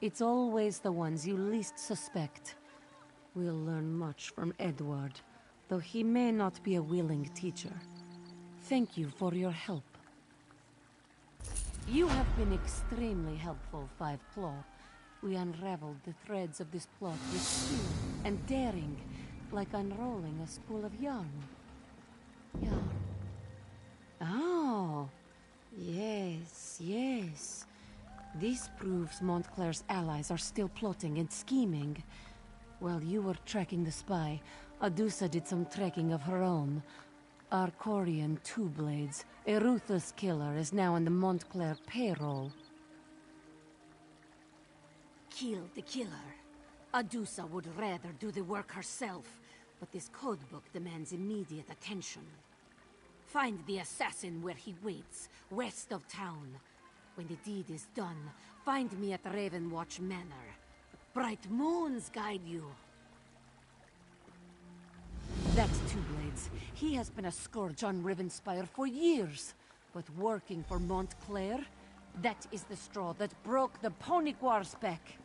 It's always the ones you least suspect. We'll learn much from Edward, though he may not be a willing teacher. Thank you for your help. You have been extremely helpful, Five Claw. We unraveled the threads of this plot with skill and daring, like unrolling a spool of yarn. Oh, yes, yes. This proves Montclair's allies are still plotting and scheming. While you were tracking the spy, Adusa did some tracking of her own. Arcorian Two Blades, a ruthless killer, is now on the Montclair payroll. Kill the killer. Adusa would rather do the work herself, but this codebook demands immediate attention. Find the assassin where he waits, west of town. When the deed is done, find me at Ravenwatch Manor. Bright moons guide you. That's Two Blades. He has been a scourge on Rivenspire for years. But working for Montclair, that is the straw that broke the Ponyquar's back.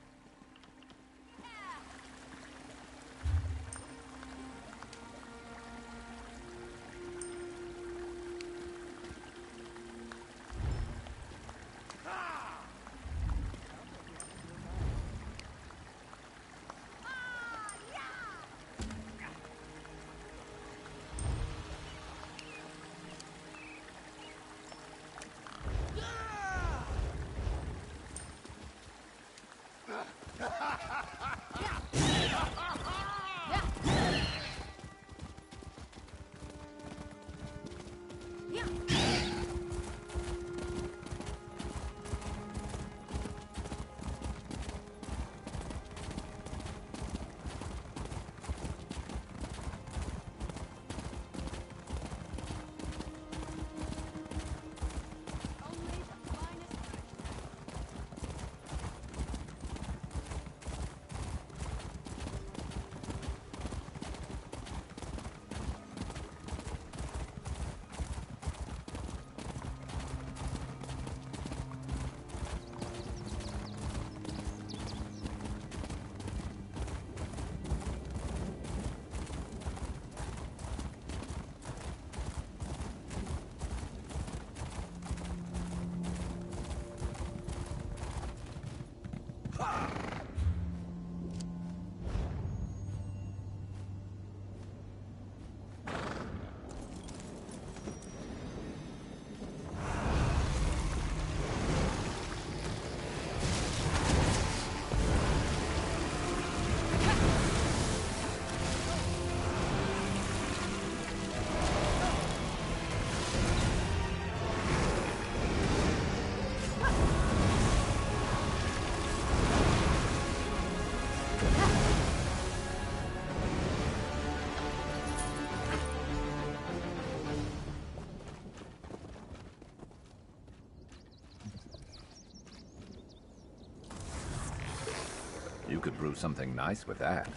through something nice with that.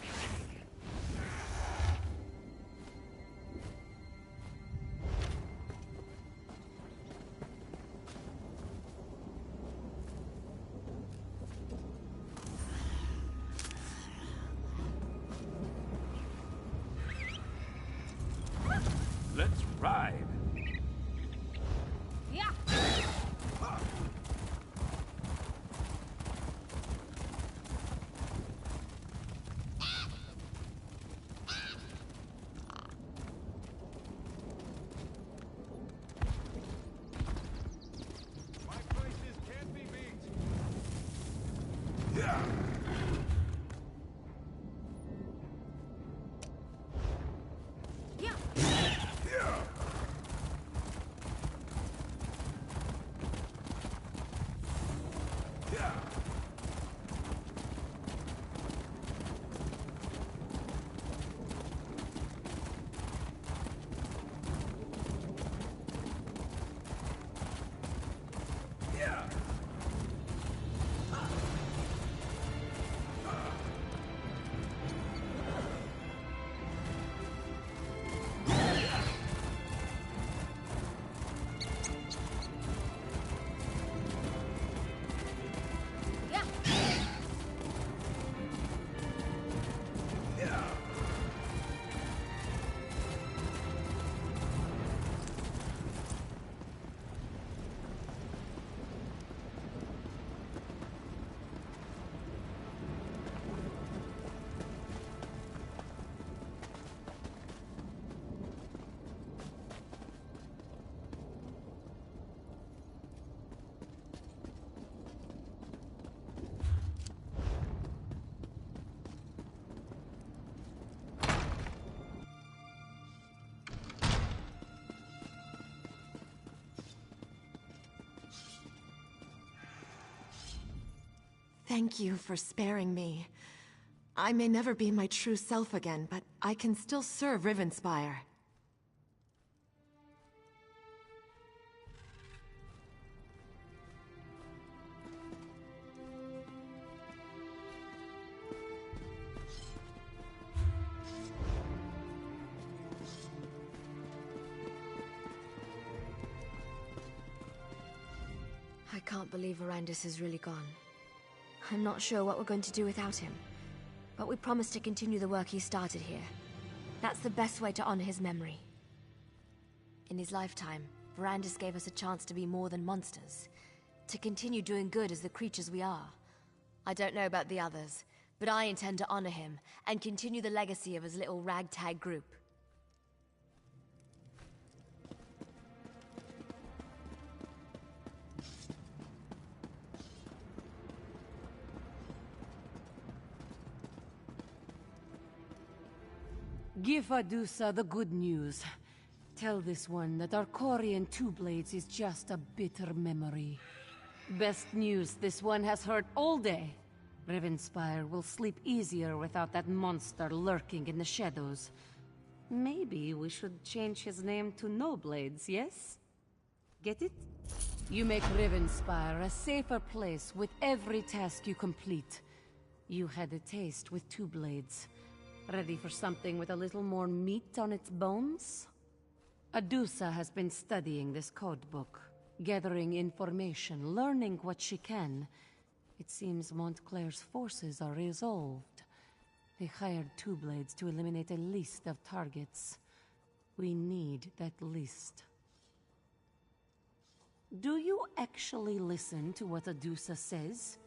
Let's ride. Yeah. Thank you for sparing me. I may never be my true self again, but I can still serve Rivenspire. I can't believe Arandis is really gone. I'm not sure what we're going to do without him, but we promised to continue the work he started here. That's the best way to honor his memory. In his lifetime, Verandis gave us a chance to be more than monsters, to continue doing good as the creatures we are. I don't know about the others, but I intend to honor him and continue the legacy of his little ragtag group. Give Adusa the good news. Tell this one that our Corian Two Blades is just a bitter memory. Best news, this one has heard all day. Rivenspire will sleep easier without that monster lurking in the shadows. Maybe we should change his name to No Blades, yes? Get it? You make Rivenspire a safer place with every task you complete. You had a taste with Two Blades. Ready for something with a little more meat on its bones? Adusa has been studying this codebook, gathering information, learning what she can. It seems Montclair's forces are resolved. They hired Two Blades to eliminate a list of targets. We need that list. Do you actually listen to what Adusa says?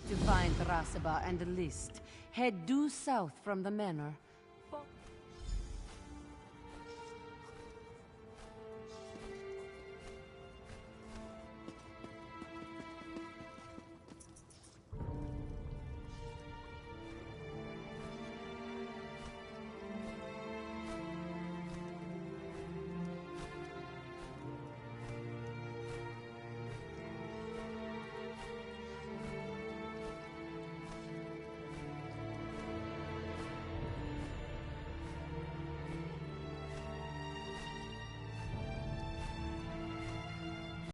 To find Rasaba and the list, head due south from the manor.